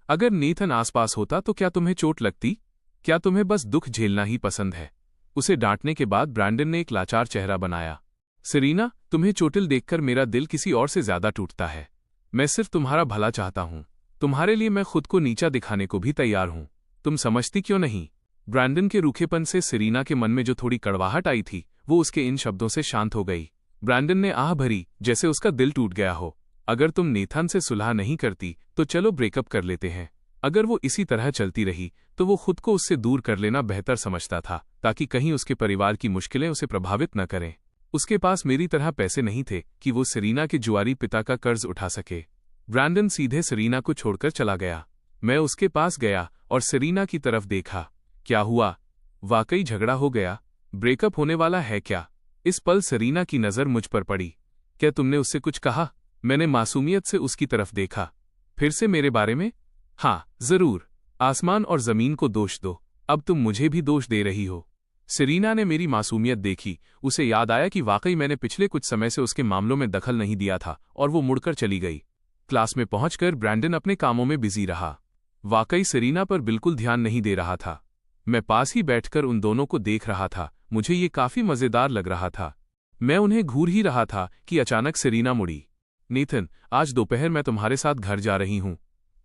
अगर नेथन आसपास होता तो क्या तुम्हें चोट लगती? क्या तुम्हें बस दुख झेलना ही पसंद है? उसे डांटने के बाद ब्रैंडन ने एक लाचार चेहरा बनाया। सेरीना, तुम्हें चोटिल देखकर मेरा दिल किसी और से ज्यादा टूटता है। मैं सिर्फ तुम्हारा भला चाहता हूं। तुम्हारे लिए मैं खुद को नीचा दिखाने को भी तैयार हूं। तुम समझती क्यों नहीं? ब्रैंडन के रूखेपन से सेरीना के मन में जो थोड़ी कड़वाहट आई थी वो उसके इन शब्दों से शांत हो गई। ब्रैंडन ने आह भरी, जैसे उसका दिल टूट गया हो। अगर तुम नेथन से सुलह नहीं करती तो चलो ब्रेकअप कर लेते हैं। अगर वो इसी तरह चलती रही तो वो खुद को उससे दूर कर लेना बेहतर समझता था, ताकि कहीं उसके परिवार की मुश्किलें उसे प्रभावित न करें। उसके पास मेरी तरह पैसे नहीं थे कि वो सेरीना के जुआरी पिता का कर्ज उठा सके। ब्रैंडन सीधे सेरीना को छोड़कर चला गया। मैं उसके पास गया और सेरीना की तरफ देखा। क्या हुआ? वाकई झगड़ा हो गया? ब्रेकअप होने वाला है क्या? इस पल सेरीना की नजर मुझ पर पड़ी। क्या तुमने उससे कुछ कहा? मैंने मासूमियत से उसकी तरफ देखा। फिर से मेरे बारे में? हाँ, जरूर। आसमान और जमीन को दोष दो। अब तुम मुझे भी दोष दे रही हो। सेरीना ने मेरी मासूमियत देखी। उसे याद आया कि वाकई मैंने पिछले कुछ समय से उसके मामलों में दखल नहीं दिया था और वो मुड़कर चली गई। क्लास में पहुंचकर ब्रैंडन अपने कामों में बिजी रहा। वाकई सेरीना पर बिल्कुल ध्यान नहीं दे रहा था। मैं पास ही बैठकर उन दोनों को देख रहा था। मुझे ये काफी मजेदार लग रहा था। मैं उन्हें घूर ही रहा था कि अचानक सेरीना मुड़ी। नेथन, आज दोपहर मैं तुम्हारे साथ घर जा रही हूं।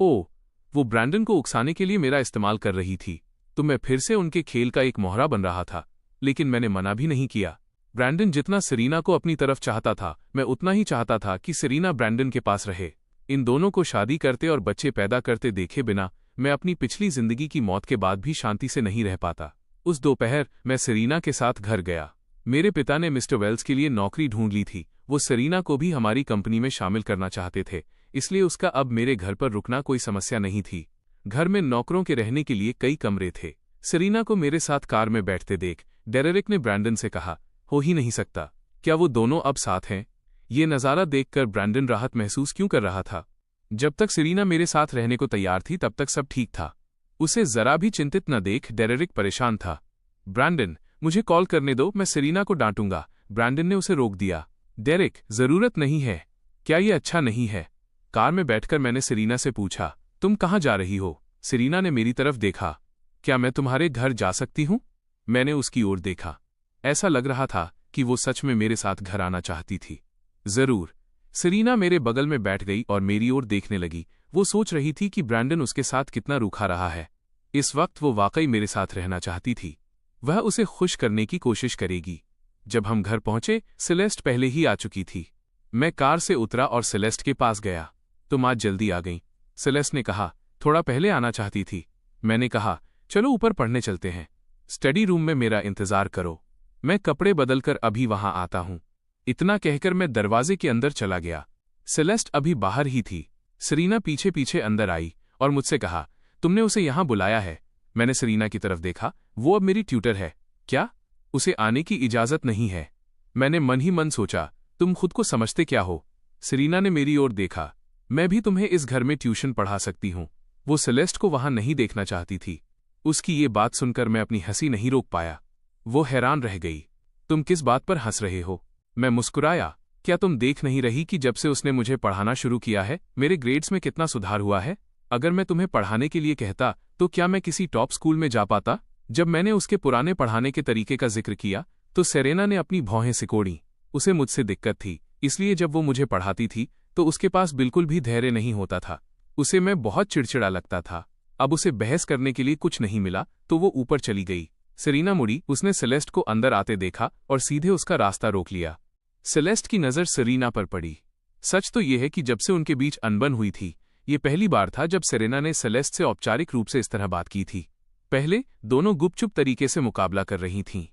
ओह, वो ब्रैंडन को उकसाने के लिए मेरा इस्तेमाल कर रही थी, तो मैं फिर से उनके खेल का एक मोहरा बन रहा था। लेकिन मैंने मना भी नहीं किया। ब्रैंडन जितना सेरीना को अपनी तरफ चाहता था, मैं उतना ही चाहता था कि सेरीना ब्रैंडन के पास रहे। इन दोनों को शादी करते और बच्चे पैदा करते देखे बिना मैं अपनी पिछली जिंदगी की मौत के बाद भी शांति से नहीं रह पाता। उस दोपहर मैं सेरीना के साथ घर गया। मेरे पिता ने मिस्टर वेल्स के लिए नौकरी ढूंढ ली थी। वो सेरीना को भी हमारी कंपनी में शामिल करना चाहते थे, इसलिए उसका अब मेरे घर पर रुकना कोई समस्या नहीं थी। घर में नौकरों के रहने के लिए कई कमरे थे। सेरीना को मेरे साथ कार में बैठते देख डेरेरिक ने ब्रैंडन से कहा, हो ही नहीं सकता। क्या वो दोनों अब साथ हैं? ये नज़ारा देखकर ब्रैंडन राहत महसूस क्यों कर रहा था? जब तक सेरीना मेरे साथ रहने को तैयार थी तब तक सब ठीक था। उसे जरा भी चिंतित न देख डेरेरिक परेशान था। ब्रैंडन, मुझे कॉल करने दो, मैं सेरीना को डांटूंगा। ब्रैंडन ने उसे रोक दिया। डेरेक, जरूरत नहीं है। क्या ये अच्छा नहीं है? कार में बैठकर मैंने सेरीना से पूछा, तुम कहाँ जा रही हो? सेरीना ने मेरी तरफ देखा। क्या मैं तुम्हारे घर जा सकती हूँ? मैंने उसकी ओर देखा। ऐसा लग रहा था कि वो सच में मेरे साथ घर आना चाहती थी। जरूर। सेरीना मेरे बगल में बैठ गई और मेरी ओर देखने लगी। वो सोच रही थी कि ब्रैंडन उसके साथ कितना रूखा रहा है। इस वक्त वो वाकई मेरे साथ रहना चाहती थी। वह उसे खुश करने की कोशिश करेगी। जब हम घर पहुंचे, सेलेस्ट पहले ही आ चुकी थी। मैं कार से उतरा और सेलेस्ट के पास गया। तुम आज जल्दी आ गई। सेलेस्ट ने कहा, थोड़ा पहले आना चाहती थी। मैंने कहा, चलो ऊपर पढ़ने चलते हैं। स्टडी रूम में मेरा इंतजार करो। मैं कपड़े बदलकर अभी वहां आता हूं। इतना कहकर मैं दरवाजे के अंदर चला गया। सेलेस्ट अभी बाहर ही थी। सेरीना पीछे पीछे अंदर आई और मुझसे कहा, तुमने उसे यहां बुलाया है? मैंने सेरीना की तरफ देखा। वो अब मेरी ट्यूटर है। क्या? उसे आने की इजाजत नहीं है? मैंने मन ही मन सोचा, तुम खुद को समझते क्या हो? सेरीना ने मेरी ओर देखा। मैं भी तुम्हें इस घर में ट्यूशन पढ़ा सकती हूँ। वो सेलेस्ट को वहां नहीं देखना चाहती थी। उसकी ये बात सुनकर मैं अपनी हंसी नहीं रोक पाया। वो हैरान रह गई। तुम किस बात पर हंस रहे हो? मैं मुस्कुराया। क्या तुम देख नहीं रही कि जब से उसने मुझे पढ़ाना शुरू किया है मेरे ग्रेड्स में कितना सुधार हुआ है? अगर मैं तुम्हें पढ़ाने के लिए कहता तो क्या मैं किसी टॉप स्कूल में जा पाता? जब मैंने उसके पुराने पढ़ाने के तरीके का जिक्र किया तो सेरेना ने अपनी भौहें सिकोड़ी। उसे मुझसे दिक्कत थी, इसलिए जब वो मुझे पढ़ाती थी तो उसके पास बिल्कुल भी धैर्य नहीं होता था। उसे मैं बहुत चिड़चिड़ा लगता था। अब उसे बहस करने के लिए कुछ नहीं मिला तो वो ऊपर चली गई। सेरीना मुड़ी। उसने सेलेस्ट को अंदर आते देखा और सीधे उसका रास्ता रोक लिया। सेलेस्ट की नज़र सेरीना पर पड़ी। सच तो यह है कि जब से उनके बीच अनबन हुई थी, ये पहली बार था जब सेरेना ने सेलेस्ट से औपचारिक रूप से इस तरह बात की थी। पहले दोनों गुपचुप तरीके से मुकाबला कर रही थीं।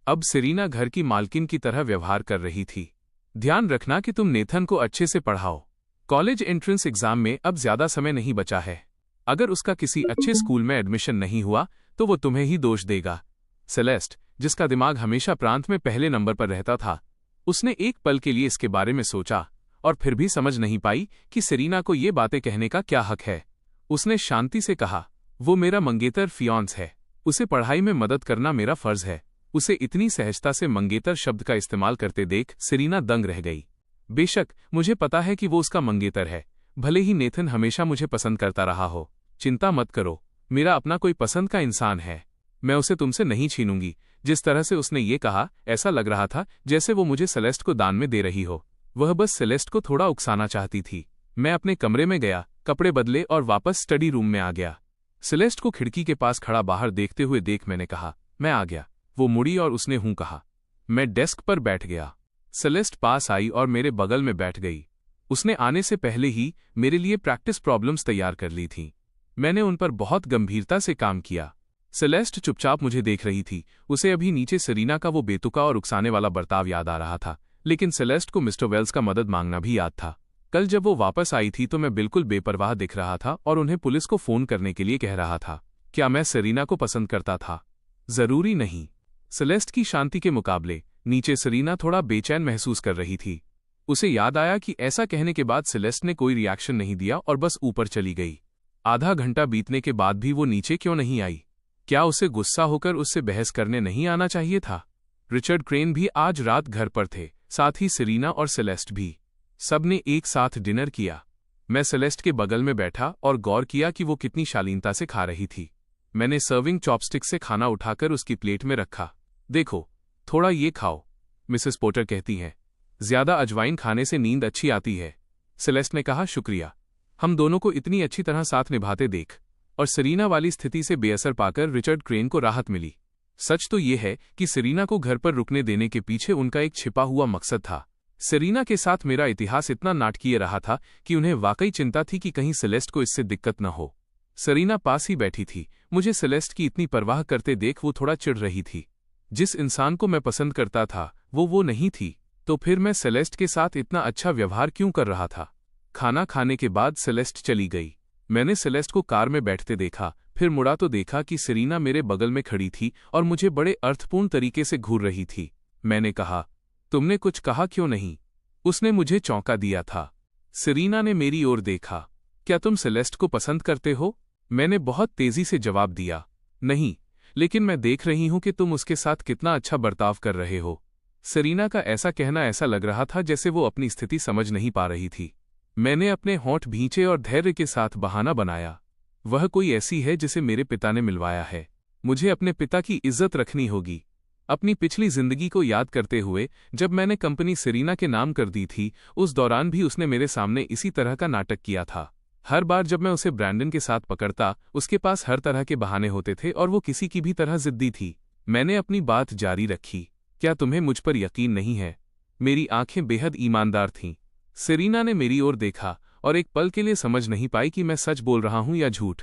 अब सेरीना घर की मालकिन की तरह व्यवहार कर रही थी। ध्यान रखना कि तुम नेथन को अच्छे से पढ़ाओ। कॉलेज एंट्रेंस एग्जाम में अब ज्यादा समय नहीं बचा है। अगर उसका किसी अच्छे स्कूल में एडमिशन नहीं हुआ तो वो तुम्हें ही दोष देगा। सेलेस्ट, जिसका दिमाग हमेशा प्रांत में पहले नंबर पर रहता था, उसने एक पल के लिए इसके बारे में सोचा और फिर भी समझ नहीं पाई कि सेरीना को ये बातें कहने का क्या हक है। उसने शांति से कहा, वो मेरा मंगेतर फियांस है। उसे पढ़ाई में मदद करना मेरा फर्ज है। उसे इतनी सहजता से मंगेतर शब्द का इस्तेमाल करते देख सेरीना दंग रह गई। बेशक मुझे पता है कि वो उसका मंगेतर है, भले ही नेथन हमेशा मुझे पसंद करता रहा हो, चिंता मत करो, मेरा अपना कोई पसंद का इंसान है, मैं उसे तुमसे नहीं छीनूंगी। जिस तरह से उसने ये कहा, ऐसा लग रहा था जैसे वो मुझे सेलेस्ट को दान में दे रही हो। वह बस सेलेस्ट को थोड़ा उकसाना चाहती थी। मैं अपने कमरे में गया, कपड़े बदले और वापस स्टडी रूम में आ गया। सेलेस्ट को खिड़की के पास खड़ा बाहर देखते हुए देख मैंने कहा, मैं आ गया। वो मुड़ी और उसने हूं कहा। मैं डेस्क पर बैठ गया। सेलेस्ट पास आई और मेरे बगल में बैठ गई। उसने आने से पहले ही मेरे लिए प्रैक्टिस प्रॉब्लम्स तैयार कर ली थीं। मैंने उन पर बहुत गंभीरता से काम किया। सेलेस्ट चुपचाप मुझे देख रही थी। उसे अभी नीचे सेरीना का वो बेतुका और उकसाने वाला बर्ताव याद आ रहा था, लेकिन सेलेस्ट को मिस्टर वेल्स का मदद मांगना भी याद था। कल जब वो वापस आई थी तो मैं बिल्कुल बेपरवाह दिख रहा था और उन्हें पुलिस को फोन करने के लिए कह रहा था। क्या मैं सेरीना को पसंद करता था? जरूरी नहीं। सेलेस्ट की शांति के मुकाबले नीचे सेरीना थोड़ा बेचैन महसूस कर रही थी। उसे याद आया कि ऐसा कहने के बाद सेलेस्ट ने कोई रिएक्शन नहीं दिया और बस ऊपर चली गई। आधा घंटा बीतने के बाद भी वो नीचे क्यों नहीं आई? क्या उसे गुस्सा होकर उससे बहस करने नहीं आना चाहिए था? रिचर्ड क्रेन भी आज रात घर पर थे, साथ ही सेरीना और सेलेस्ट भी। सबने एक साथ डिनर किया। मैं सेलेस्ट के बगल में बैठा और गौर किया कि वो कितनी शालीनता से खा रही थी। मैंने सर्विंग चॉपस्टिक से खाना उठाकर उसकी प्लेट में रखा। देखो, थोड़ा ये खाओ, मिसेस पोटर कहती हैं। ज्यादा अजवाइन खाने से नींद अच्छी आती है। सेलेस्ट ने कहा, शुक्रिया। हम दोनों को इतनी अच्छी तरह साथ निभाते देख और सेरीना वाली स्थिति से बेअसर पाकर रिचर्ड क्रेन को राहत मिली। सच तो ये है कि सेरीना को घर पर रुकने देने के पीछे उनका एक छिपा हुआ मकसद था। सेरीना के साथ मेरा इतिहास इतना नाटकीय रहा था कि उन्हें वाकई चिंता थी कि कहीं सेलेस्ट को इससे दिक्कत न हो। सेरीना पास ही बैठी थी। मुझे सेलेस्ट की इतनी परवाह करते देख वो थोड़ा चिढ़ रही थी। जिस इंसान को मैं पसंद करता था वो नहीं थी, तो फिर मैं सेलेस्ट के साथ इतना अच्छा व्यवहार क्यों कर रहा था? खाना खाने के बाद सेलेस्ट चली गई। मैंने सेलेस्ट को कार में बैठते देखा, फिर मुड़ा तो देखा कि सेरीना मेरे बगल में खड़ी थी और मुझे बड़े अर्थपूर्ण तरीके से घूर रही थी। मैंने कहा, तुमने कुछ कहा क्यों नहीं? उसने मुझे चौंका दिया था। सेरीना ने मेरी ओर देखा। क्या तुम सेलेस्ट को पसंद करते हो? मैंने बहुत तेजी से जवाब दिया, नहीं, लेकिन मैं देख रही हूं कि तुम उसके साथ कितना अच्छा बर्ताव कर रहे हो। सेरीना का ऐसा कहना ऐसा लग रहा था जैसे वो अपनी स्थिति समझ नहीं पा रही थी। मैंने अपने होंठ भींचे और धैर्य के साथ बहाना बनाया। वह कोई ऐसी है जिसे मेरे पिता ने मिलवाया है। मुझे अपने पिता की इज्जत रखनी होगी। अपनी पिछली जिंदगी को याद करते हुए, जब मैंने कंपनी सेरीना के नाम कर दी थी, उस दौरान भी उसने मेरे सामने इसी तरह का नाटक किया था। हर बार जब मैं उसे ब्रैंडन के साथ पकड़ता, उसके पास हर तरह के बहाने होते थे और वो किसी की भी तरह जिद्दी थी। मैंने अपनी बात जारी रखी, क्या तुम्हें मुझ पर यकीन नहीं है? मेरी आंखें बेहद ईमानदार थीं। सेरीना ने मेरी ओर देखा और एक पल के लिए समझ नहीं पाई कि मैं सच बोल रहा हूं या झूठ।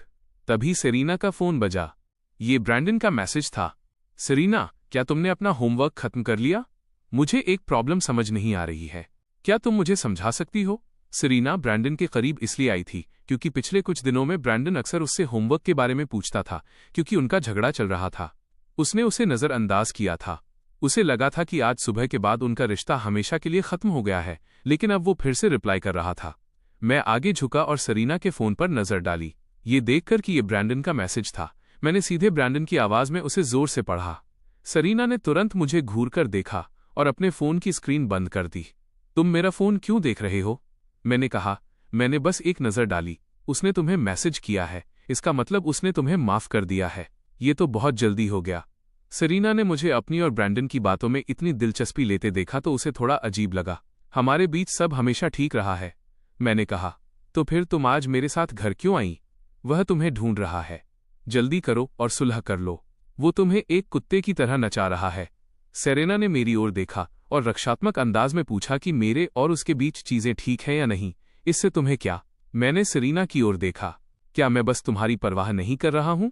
तभी सेरीना का फोन बजा। ये ब्रैंडन का मैसेज था। सेरीना, क्या तुमने अपना होमवर्क खत्म कर लिया? मुझे एक प्रॉब्लम समझ नहीं आ रही है। क्या तुम मुझे समझा सकती हो? सेरीना ब्रैंडन के करीब इसलिए आई थी क्योंकि पिछले कुछ दिनों में ब्रैंडन अक्सर उससे होमवर्क के बारे में पूछता था, क्योंकि उनका झगड़ा चल रहा था। उसने उसे नजरअंदाज किया था। उसे लगा था कि आज सुबह के बाद उनका रिश्ता हमेशा के लिए खत्म हो गया है, लेकिन अब वो फिर से रिप्लाई कर रहा था। मैं आगे झुका और सेरीना के फोन पर नजर डाली। ये देखकर कि ये ब्रैंडन का मैसेज था, मैंने सीधे ब्रैंडन की आवाज में उसे जोर से पढ़ा। सेरीना ने तुरंत मुझे घूरकर देखा और अपने फोन की स्क्रीन बंद कर दी। तुम मेरा फोन क्यों देख रहे हो? मैंने कहा, मैंने बस एक नजर डाली। उसने तुम्हें मैसेज किया है, इसका मतलब उसने तुम्हें माफ कर दिया है। ये तो बहुत जल्दी हो गया। सेरीना ने मुझे अपनी और ब्रैंडन की बातों में इतनी दिलचस्पी लेते देखा तो उसे थोड़ा अजीब लगा। हमारे बीच सब हमेशा ठीक रहा है। मैंने कहा, तो फिर तुम आज मेरे साथ घर क्यों आई? वह तुम्हें ढूंढ रहा है। जल्दी करो और सुलह कर लो। वो तुम्हें एक कुत्ते की तरह नचा रहा है। सेरेना ने मेरी ओर देखा और रक्षात्मक अंदाज में पूछा कि मेरे और उसके बीच चीजें ठीक हैं या नहीं। इससे तुम्हें क्या? मैंने सेरीना की ओर देखा। क्या मैं बस तुम्हारी परवाह नहीं कर रहा हूं?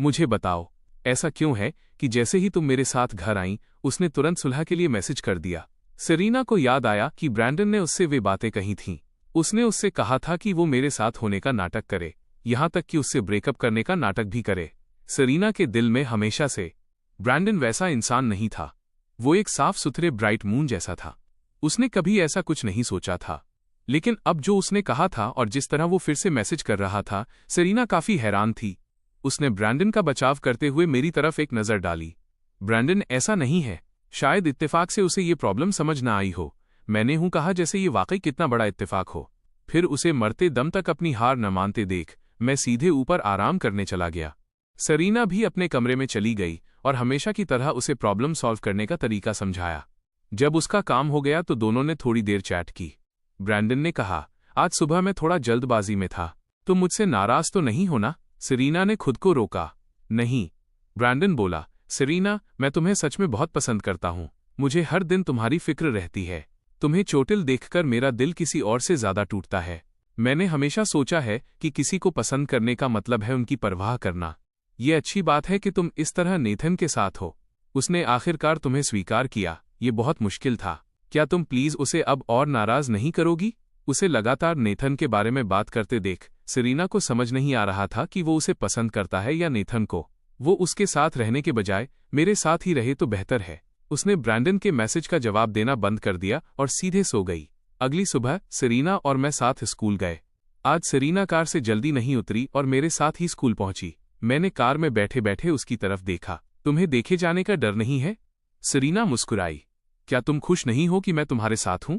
मुझे बताओ, ऐसा क्यों है कि जैसे ही तुम मेरे साथ घर आईं, उसने तुरंत सुलह के लिए मैसेज कर दिया? सेरीना को याद आया कि ब्रैंडन ने उससे वे बातें कही थीं। उसने उससे कहा था कि वो मेरे साथ होने का नाटक करे, यहां तक कि उससे ब्रेकअप करने का नाटक भी करे। सेरीना के दिल में हमेशा से ब्रैंडन वैसा इंसान नहीं था। वो एक साफ सुथरे ब्राइट मून जैसा था। उसने कभी ऐसा कुछ नहीं सोचा था। लेकिन अब जो उसने कहा था और जिस तरह वो फिर से मैसेज कर रहा था, सेरीना काफी हैरान थी। उसने ब्रैंडन का बचाव करते हुए मेरी तरफ एक नजर डाली। ब्रैंडन ऐसा नहीं है। शायद इत्तेफाक से उसे ये प्रॉब्लम समझ ना आई हो। मैंने कहा जैसे ये वाकई कितना बड़ा इत्तेफाक हो। फिर उसे मरते दम तक अपनी हार न मानते देख मैं सीधे ऊपर आराम करने चला गया। सरीना भी अपने कमरे में चली गई और हमेशा की तरह उसे प्रॉब्लम सॉल्व करने का तरीका समझाया। जब उसका काम हो गया तो दोनों ने थोड़ी देर चैट की। ब्रैंडन ने कहा, आज सुबह मैं थोड़ा जल्दबाजी में था। तुम मुझसे नाराज तो नहीं हो ना? सरीना ने खुद को रोका। नहीं, ब्रैंडन बोला। सरीना, मैं तुम्हें सच में बहुत पसंद करता हूँ। मुझे हर दिन तुम्हारी फिक्र रहती है। तुम्हें चोटिल देखकर मेरा दिल किसी और से ज्यादा टूटता है। मैंने हमेशा सोचा है कि किसी को पसंद करने का मतलब है उनकी परवाह करना। ये अच्छी बात है कि तुम इस तरह नेथन के साथ हो। उसने आखिरकार तुम्हें स्वीकार किया। ये बहुत मुश्किल था। क्या तुम प्लीज उसे अब और नाराज नहीं करोगी? उसे लगातार नेथन के बारे में बात करते देख सरीना को समझ नहीं आ रहा था कि वो उसे पसंद करता है या नेथन को। वो उसके साथ रहने के बजाय मेरे साथ ही रहे तो बेहतर है। उसने ब्रैंडन के मैसेज का जवाब देना बंद कर दिया और सीधे सो गई। अगली सुबह सरीना और मैं साथ स्कूल गए। आज सरीना कार से जल्दी नहीं उतरी और मेरे साथ ही स्कूल पहुंची। मैंने कार में बैठे बैठे उसकी तरफ देखा। तुम्हें देखे जाने का डर नहीं है? सरीना मुस्कुराई। क्या तुम खुश नहीं हो कि मैं तुम्हारे साथ हूं?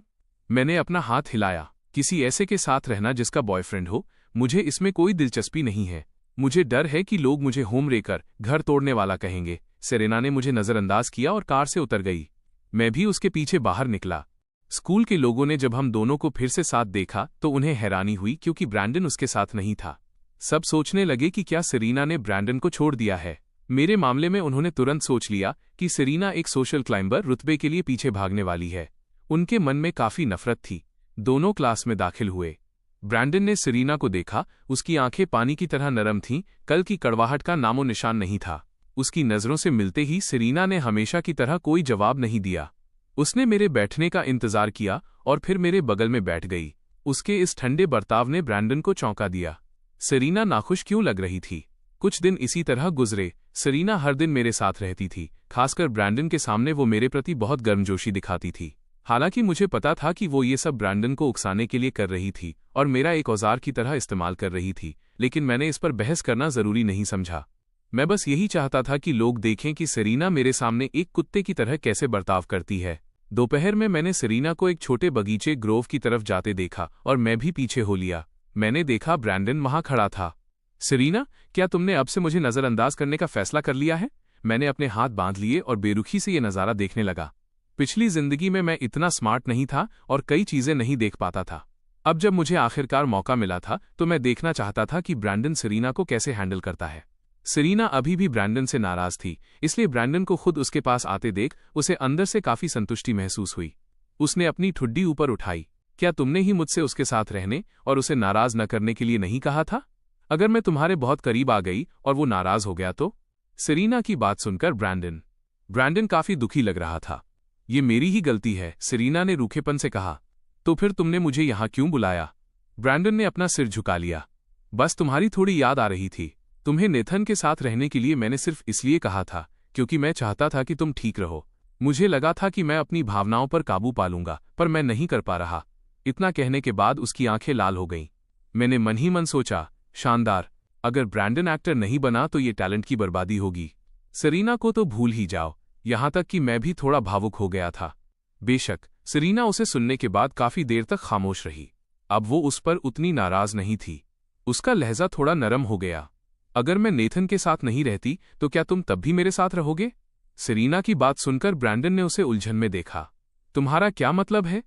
मैंने अपना हाथ हिलाया। किसी ऐसे के साथ रहना जिसका बॉयफ्रेंड हो, मुझे इसमें कोई दिलचस्पी नहीं है। मुझे डर है कि लोग मुझे होम रेकर, घर तोड़ने वाला कहेंगे। सेरेना ने मुझे नजरअंदाज किया और कार से उतर गई। मैं भी उसके पीछे बाहर निकला। स्कूल के लोगों ने जब हम दोनों को फिर से साथ देखा तो उन्हें हैरानी हुई क्योंकि ब्रैंडन उसके साथ नहीं था। सब सोचने लगे कि क्या सेरेना ने ब्रैंडन को छोड़ दिया है। मेरे मामले में उन्होंने तुरंत सोच लिया कि सेरेना एक सोशल क्लाइंबर रुतबे के लिए पीछे भागने वाली है। उनके मन में काफी नफरत थी। दोनों क्लास में दाखिल हुए। ब्रैंडन ने सेरेना को देखा। उसकी आंखें पानी की तरह नरम थीं, कल की कड़वाहट का नामो निशान नहीं था। उसकी नजरों से मिलते ही सेरेना ने हमेशा की तरह कोई जवाब नहीं दिया। उसने मेरे बैठने का इंतजार किया और फिर मेरे बगल में बैठ गई। उसके इस ठंडे बर्ताव ने ब्रैंडन को चौंका दिया। सेरेना नाखुश क्यों लग रही थी? कुछ दिन इसी तरह गुजरे। सेरेना हर दिन मेरे साथ रहती थी। खासकर ब्रैंडन के सामने वो मेरे प्रति बहुत गर्मजोशी दिखाती थी। हालांकि मुझे पता था कि वो ये सब ब्रैंडन को उकसाने के लिए कर रही थी और मेरा एक औजार की तरह इस्तेमाल कर रही थी, लेकिन मैंने इस पर बहस करना जरूरी नहीं समझा। मैं बस यही चाहता था कि लोग देखें कि सेरेना मेरे सामने एक कुत्ते की तरह कैसे बर्ताव करती है। दोपहर में मैंने सेरेना को एक छोटे बगीचे ग्रोव की तरफ जाते देखा और मैं भी पीछे हो लिया। मैंने देखा ब्रैंडन वहां खड़ा था। सेरेना, क्या तुमने अब से मुझे नजरअंदाज करने का फैसला कर लिया है? मैंने अपने हाथ बांध लिए और बेरुखी से ये नजारा देखने लगा। पिछली जिंदगी में मैं इतना स्मार्ट नहीं था और कई चीजें नहीं देख पाता था। अब जब मुझे आखिरकार मौका मिला था तो मैं देखना चाहता था कि ब्रैंडन सेरेना को कैसे हैंडल करता है। सेरेना अभी भी ब्रैंडन से नाराज थी, इसलिए ब्रैंडन को खुद उसके पास आते देख उसे अंदर से काफी संतुष्टि महसूस हुई। उसने अपनी ठुड्डी ऊपर उठाई। क्या तुमने ही मुझसे उसके साथ रहने और उसे नाराज न करने के लिए नहीं कहा था? अगर मैं तुम्हारे बहुत करीब आ गई और वो नाराज हो गया तो? सेरेना की बात सुनकर ब्रैंडन काफी दुखी लग रहा था। ये मेरी ही गलती है, सेरेना ने रूखेपन से कहा। तो फिर तुमने मुझे यहां क्यों बुलाया? ब्रैंडन ने अपना सिर झुका लिया। बस तुम्हारी थोड़ी याद आ रही थी। तुम्हें नेथन के साथ रहने के लिए मैंने सिर्फ इसलिए कहा था क्योंकि मैं चाहता था कि तुम ठीक रहो। मुझे लगा था कि मैं अपनी भावनाओं पर काबू पा लूंगा, पर मैं नहीं कर पा रहा। इतना कहने के बाद उसकी आंखें लाल हो गईं। मैंने मन ही मन सोचा, शानदार, अगर ब्रैंडन एक्टर नहीं बना तो ये टैलेंट की बर्बादी होगी। सेरेना को तो भूल ही जाओ। यहां तक कि मैं भी थोड़ा भावुक हो गया था। बेशक, सेरेना उसे सुनने के बाद काफी देर तक खामोश रही। अब वो उस पर उतनी नाराज नहीं थी। उसका लहजा थोड़ा नरम हो गया। अगर मैं नेथन के साथ नहीं रहती तो क्या तुम तब भी मेरे साथ रहोगे? सेरेना की बात सुनकर ब्रैंडन ने उसे उलझन में देखा। तुम्हारा क्या मतलब है?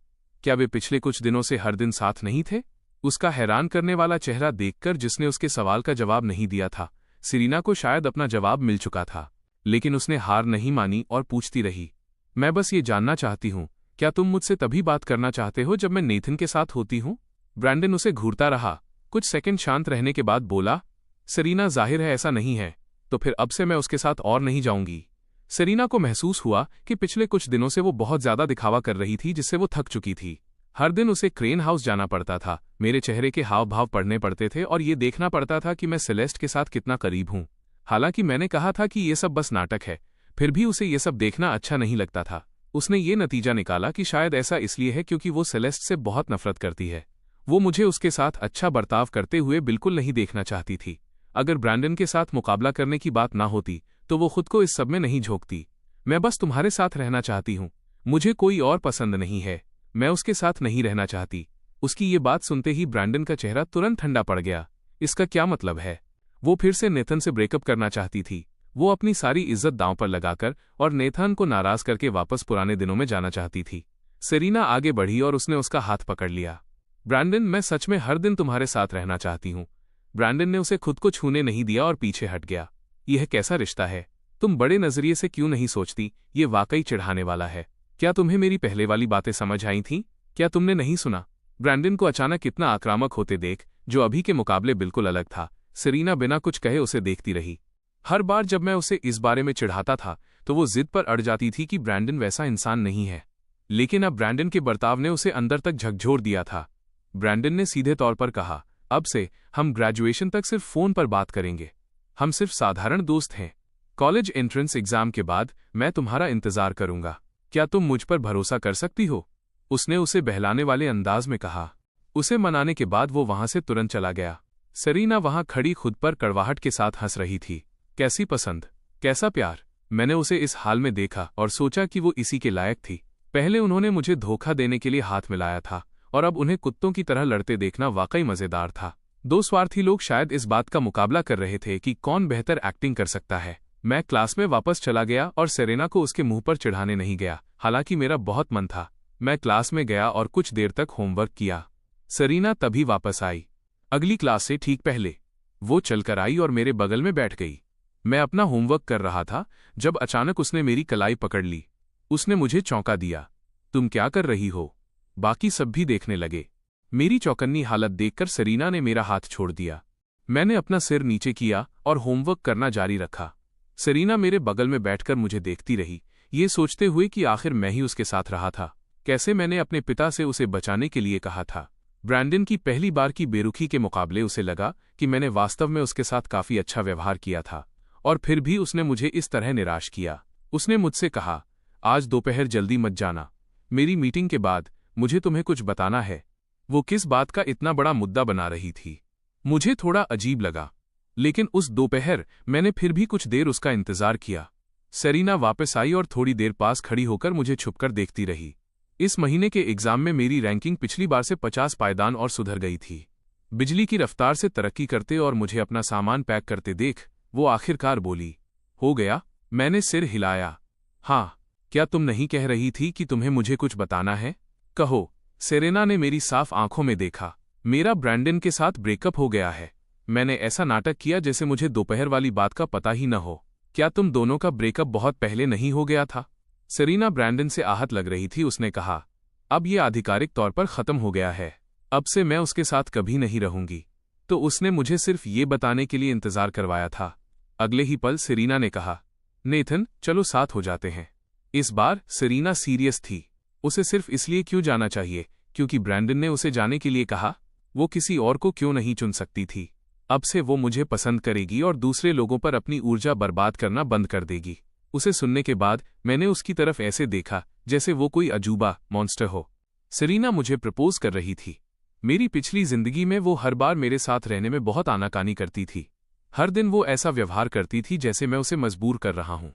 क्या वे पिछले कुछ दिनों से हर दिन साथ नहीं थे? उसका हैरान करने वाला चेहरा देखकर जिसने उसके सवाल का जवाब नहीं दिया था, सेरेना को शायद अपना जवाब मिल चुका था, लेकिन उसने हार नहीं मानी और पूछती रही। मैं बस ये जानना चाहती हूँ, क्या तुम मुझसे तभी बात करना चाहते हो जब मैं नेथन के साथ होती हूँ? ब्रैंडन उसे घूरता रहा। कुछ सेकंड शांत रहने के बाद बोला, सेरेना, जाहिर है ऐसा नहीं है, तो फिर अब से मैं उसके साथ और नहीं जाऊंगी। सेरेना को महसूस हुआ कि पिछले कुछ दिनों से वो बहुत ज्यादा दिखावा कर रही थी, जिससे वो थक चुकी थी। हर दिन उसे क्रेन हाउस जाना पड़ता था, मेरे चेहरे के हाव भाव पढ़ने पड़ते थे और ये देखना पड़ता था कि मैं सेलेस्ट के साथ कितना करीब हूँ। हालांकि मैंने कहा था कि ये सब बस नाटक है, फिर भी उसे ये सब देखना अच्छा नहीं लगता था। उसने ये नतीजा निकाला कि शायद ऐसा इसलिए है क्योंकि वो सेलेस्ट से बहुत नफरत करती है। वो मुझे उसके साथ अच्छा बर्ताव करते हुए बिल्कुल नहीं देखना चाहती थी। अगर ब्रैंडन के साथ मुकाबला करने की बात ना होती तो वो खुद को इस सब में नहीं झोंकती। मैं बस तुम्हारे साथ रहना चाहती हूँ। मुझे कोई और पसंद नहीं है। मैं उसके साथ नहीं रहना चाहती। उसकी ये बात सुनते ही ब्रैंडन का चेहरा तुरंत ठंडा पड़ गया। इसका क्या मतलब है? वो फिर से नेथन से ब्रेकअप करना चाहती थी। वो अपनी सारी इज्जत दांव पर लगाकर और नेथन को नाराज करके वापस पुराने दिनों में जाना चाहती थी। सेरेना आगे बढ़ी और उसने उसका हाथ पकड़ लिया। ब्रैंडन, मैं सच में हर दिन तुम्हारे साथ रहना चाहती हूँ। ब्रैंडन ने उसे खुद को छूने नहीं दिया और पीछे हट गया। यह कैसा रिश्ता है? तुम बड़े नजरिए से क्यों नहीं सोचती? ये वाकई चिढ़ाने वाला है। क्या तुम्हें मेरी पहले वाली बातें समझ आई थीं? क्या तुमने नहीं सुना? ब्रैंडन को अचानक इतना आक्रामक होते देख, जो अभी के मुकाबले बिल्कुल अलग था, सेरेना बिना कुछ कहे उसे देखती रही। हर बार जब मैं उसे इस बारे में चिढ़ाता था तो वो जिद पर अड़ जाती थी कि ब्रैंडन वैसा इंसान नहीं है। लेकिन अब ब्रैंडन के बर्ताव ने उसे अंदर तक झकझोर दिया था। ब्रैंडन ने सीधे तौर पर कहा, अब से हम ग्रेजुएशन तक सिर्फ फोन पर बात करेंगे। हम सिर्फ साधारण दोस्त हैं। कॉलेज एंट्रेंस एग्जाम के बाद मैं तुम्हारा इंतजार करूंगा। क्या तुम मुझ पर भरोसा कर सकती हो? उसने उसे बहलाने वाले अंदाज में कहा। उसे मनाने के बाद वो वहां से तुरंत चला गया। सेरेना वहां खड़ी खुद पर कड़वाहट के साथ हंस रही थी। कैसी पसंद, कैसा प्यार! मैंने उसे इस हाल में देखा और सोचा कि वो इसी के लायक थी। पहले उन्होंने मुझे धोखा देने के लिए हाथ मिलाया था और अब उन्हें कुत्तों की तरह लड़ते देखना वाकई मजेदार था। दो स्वार्थी लोग शायद इस बात का मुकाबला कर रहे थे कि कौन बेहतर एक्टिंग कर सकता है। मैं क्लास में वापस चला गया और सेरेना को उसके मुंह पर चिढ़ाने नहीं गया, हालांकि मेरा बहुत मन था। मैं क्लास में गया और कुछ देर तक होमवर्क किया। सेरेना तभी वापस आई। अगली क्लास से ठीक पहले वो चलकर आई और मेरे बगल में बैठ गई। मैं अपना होमवर्क कर रहा था जब अचानक उसने मेरी कलाई पकड़ ली। उसने मुझे चौंका दिया। तुम क्या कर रही हो? बाकी सब भी देखने लगे। मेरी चौकन्नी हालत देखकर सेरेना ने मेरा हाथ छोड़ दिया। मैंने अपना सिर नीचे किया और होमवर्क करना जारी रखा। सेरेना मेरे बगल में बैठकर मुझे देखती रही, ये सोचते हुए कि आखिर मैं ही उसके साथ रहा था। कैसे मैंने अपने पिता से उसे बचाने के लिए कहा था। ब्रैंडन की पहली बार की बेरुखी के मुकाबले उसे लगा कि मैंने वास्तव में उसके साथ काफी अच्छा व्यवहार किया था, और फिर भी उसने मुझे इस तरह निराश किया। उसने मुझसे कहा, आज दोपहर जल्दी मत जाना, मेरी मीटिंग के बाद मुझे तुम्हें कुछ बताना है। वो किस बात का इतना बड़ा मुद्दा बना रही थी? मुझे थोड़ा अजीब लगा, लेकिन उस दोपहर मैंने फिर भी कुछ देर उसका इंतजार किया। सेरेना वापस आई और थोड़ी देर पास खड़ी होकर मुझे छुपकर देखती रही। इस महीने के एग्जाम में मेरी रैंकिंग पिछली बार से 50 पायदान और सुधर गई थी। बिजली की रफ्तार से तरक्की करते और मुझे अपना सामान पैक करते देख वो आखिरकार बोली, हो गया? मैंने सिर हिलाया। हाँ, क्या तुम नहीं कह रही थी कि तुम्हें मुझे कुछ बताना है? कहो। सेरेना ने मेरी साफ आंखों में देखा। मेरा ब्रैंडन के साथ ब्रेकअप हो गया है। मैंने ऐसा नाटक किया जैसे मुझे दोपहर वाली बात का पता ही न हो। क्या तुम दोनों का ब्रेकअप बहुत पहले नहीं हो गया था? सेरेना ब्रैंडन से आहत लग रही थी। उसने कहा, अब ये आधिकारिक तौर पर खत्म हो गया है। अब से मैं उसके साथ कभी नहीं रहूंगी। तो उसने मुझे सिर्फ ये बताने के लिए इंतजार करवाया था। अगले ही पल सेरेना ने कहा, नेथन, चलो साथ हो जाते हैं। इस बार सेरेना सीरियस थी। उसे सिर्फ इसलिए क्यों जाना चाहिए क्योंकि ब्रैंडन ने उसे जाने के लिए कहा? वो किसी और को क्यों नहीं चुन सकती थी? अब से वो मुझे पसंद करेगी और दूसरे लोगों पर अपनी ऊर्जा बर्बाद करना बंद कर देगी। उसे सुनने के बाद मैंने उसकी तरफ ऐसे देखा जैसे वो कोई अजूबा मॉन्स्टर हो। सेरेना मुझे प्रपोज कर रही थी। मेरी पिछली जिंदगी में वो हर बार मेरे साथ रहने में बहुत आनाकानी करती थी। हर दिन वो ऐसा व्यवहार करती थी जैसे मैं उसे मजबूर कर रहा हूं।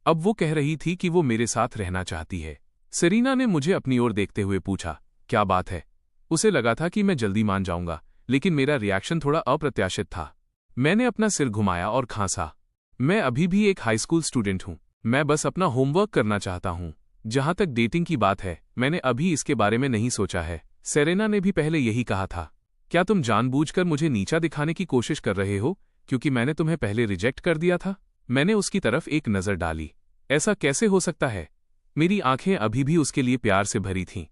अब वो कह रही थी कि वो मेरे साथ रहना चाहती है। सेरेना ने मुझे अपनी ओर देखते हुए पूछा, क्या बात है? उसे लगा था कि मैं जल्दी मान जाऊंगा, लेकिन मेरा रिएक्शन थोड़ा अप्रत्याशित था। मैंने अपना सिर घुमाया और खांसा। मैं अभी भी एक हाई स्कूल स्टूडेंट हूं। मैं बस अपना होमवर्क करना चाहता हूं। जहां तक डेटिंग की बात है, मैंने अभी इसके बारे में नहीं सोचा है। सेरेना ने भी पहले यही कहा था। क्या तुम जानबूझकर मुझे नीचा दिखाने की कोशिश कर रहे हो क्योंकि मैंने तुम्हें पहले रिजेक्ट कर दिया था? मैंने उसकी तरफ एक नजर डाली। ऐसा कैसे हो सकता है? मेरी आंखें अभी भी उसके लिए प्यार से भरी थीं।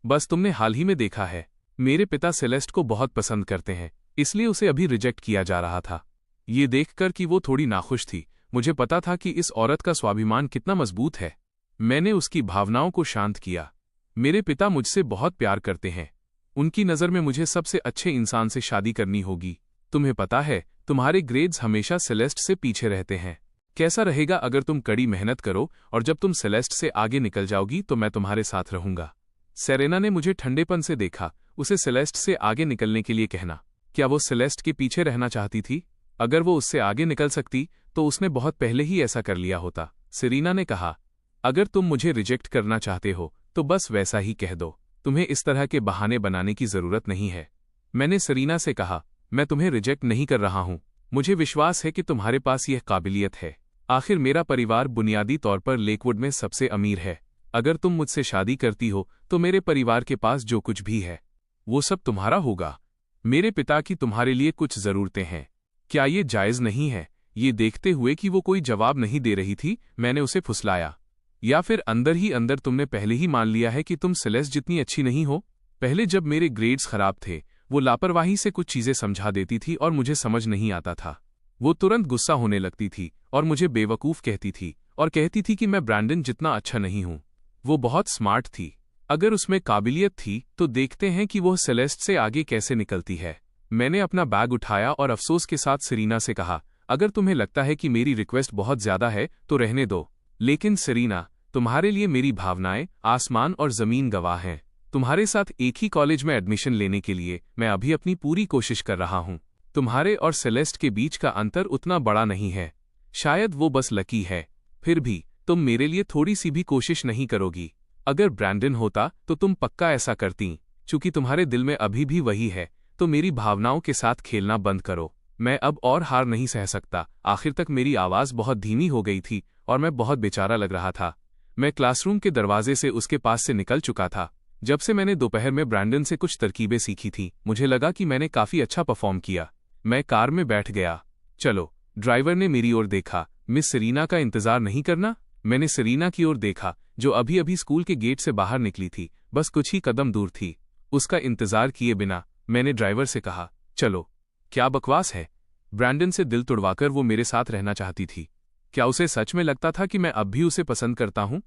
बस तुमने हाल ही में देखा है, मेरे पिता सेलेस्ट को बहुत पसंद करते हैं, इसलिए उसे अभी रिजेक्ट किया जा रहा था। ये देखकर कि वो थोड़ी नाखुश थी, मुझे पता था कि इस औरत का स्वाभिमान कितना मजबूत है। मैंने उसकी भावनाओं को शांत किया। मेरे पिता मुझसे बहुत प्यार करते हैं। उनकी नज़र में मुझे सबसे अच्छे इंसान से शादी करनी होगी। तुम्हें पता है, तुम्हारे ग्रेड्स हमेशा सेलेस्ट से पीछे रहते हैं। कैसा रहेगा अगर तुम कड़ी मेहनत करो और जब तुम सेलेस्ट से आगे निकल जाओगी तो मैं तुम्हारे साथ रहूंगा। सेरेना ने मुझे ठंडेपन से देखा। उसे सेलेस्ट से आगे निकलने के लिए कहना, क्या वो सेलेस्ट के पीछे रहना चाहती थी? अगर वो उससे आगे निकल सकती तो उसने बहुत पहले ही ऐसा कर लिया होता। सेरेना ने कहा, अगर तुम मुझे रिजेक्ट करना चाहते हो तो बस वैसा ही कह दो। तुम्हें इस तरह के बहाने बनाने की जरूरत नहीं है। मैंने सरीना से कहा, मैं तुम्हें रिजेक्ट नहीं कर रहा हूं। मुझे विश्वास है कि तुम्हारे पास यह काबिलियत है। आखिर मेरा परिवार बुनियादी तौर पर लेकवुड में सबसे अमीर है। अगर तुम मुझसे शादी करती हो तो मेरे परिवार के पास जो कुछ भी है वो सब तुम्हारा होगा। मेरे पिता की तुम्हारे लिए कुछ जरूरतें हैं। क्या ये जायज नहीं है? ये देखते हुए कि वो कोई जवाब नहीं दे रही थी, मैंने उसे फुसलाया। या फिर अंदर ही अंदर तुमने पहले ही मान लिया है कि तुम सेलेस्ट जितनी अच्छी नहीं हो? पहले जब मेरे ग्रेड्स खराब थे, वो लापरवाही से कुछ चीजें समझा देती थी और मुझे समझ नहीं आता था। वो तुरंत गुस्सा होने लगती थी और मुझे बेवकूफ कहती थी और कहती थी कि मैं ब्रैंडन जितना अच्छा नहीं हूं। वो बहुत स्मार्ट थी। अगर उसमें काबिलियत थी तो देखते हैं कि वो सेलेस्ट से आगे कैसे निकलती है। मैंने अपना बैग उठाया और अफसोस के साथ सरीना से कहा, अगर तुम्हें लगता है कि मेरी रिक्वेस्ट बहुत ज्यादा है तो रहने दो। लेकिन सरीना, तुम्हारे लिए मेरी भावनाएं आसमान और जमीन गवाह हैं। तुम्हारे साथ एक ही कॉलेज में एडमिशन लेने के लिए मैं अभी अपनी पूरी कोशिश कर रहा हूं। तुम्हारे और सेलेस्ट के बीच का अंतर उतना बड़ा नहीं है। शायद वो बस लकी है। फिर भी तुम मेरे लिए थोड़ी सी भी कोशिश नहीं करोगी। अगर ब्रैंडन होता तो तुम पक्का ऐसा करती। चूंकि तुम्हारे दिल में अभी भी वही है, तो मेरी भावनाओं के साथ खेलना बंद करो। मैं अब और हार नहीं सह सकता। आखिर तक मेरी आवाज बहुत धीमी हो गई थी और मैं बहुत बेचारा लग रहा था। मैं क्लासरूम के दरवाजे से उसके पास से निकल चुका था। जब से मैंने दोपहर में ब्रैंडन से कुछ तरकीबें सीखी थी, मुझे लगा कि मैंने काफी अच्छा परफॉर्म किया। मैं कार में बैठ गया। चलो। ड्राइवर ने मेरी ओर देखा। मिस सरीना का इंतजार नहीं करना? मैंने सरीना की ओर देखा, जो अभी अभी स्कूल के गेट से बाहर निकली थी, बस कुछ ही कदम दूर थी। उसका इंतजार किए बिना मैंने ड्राइवर से कहा, चलो। क्या बकवास है? ब्रैंडन से दिल तुड़वाकर वो मेरे साथ रहना चाहती थी। क्या उसे सच में लगता था कि मैं अब भी उसे पसंद करता हूं?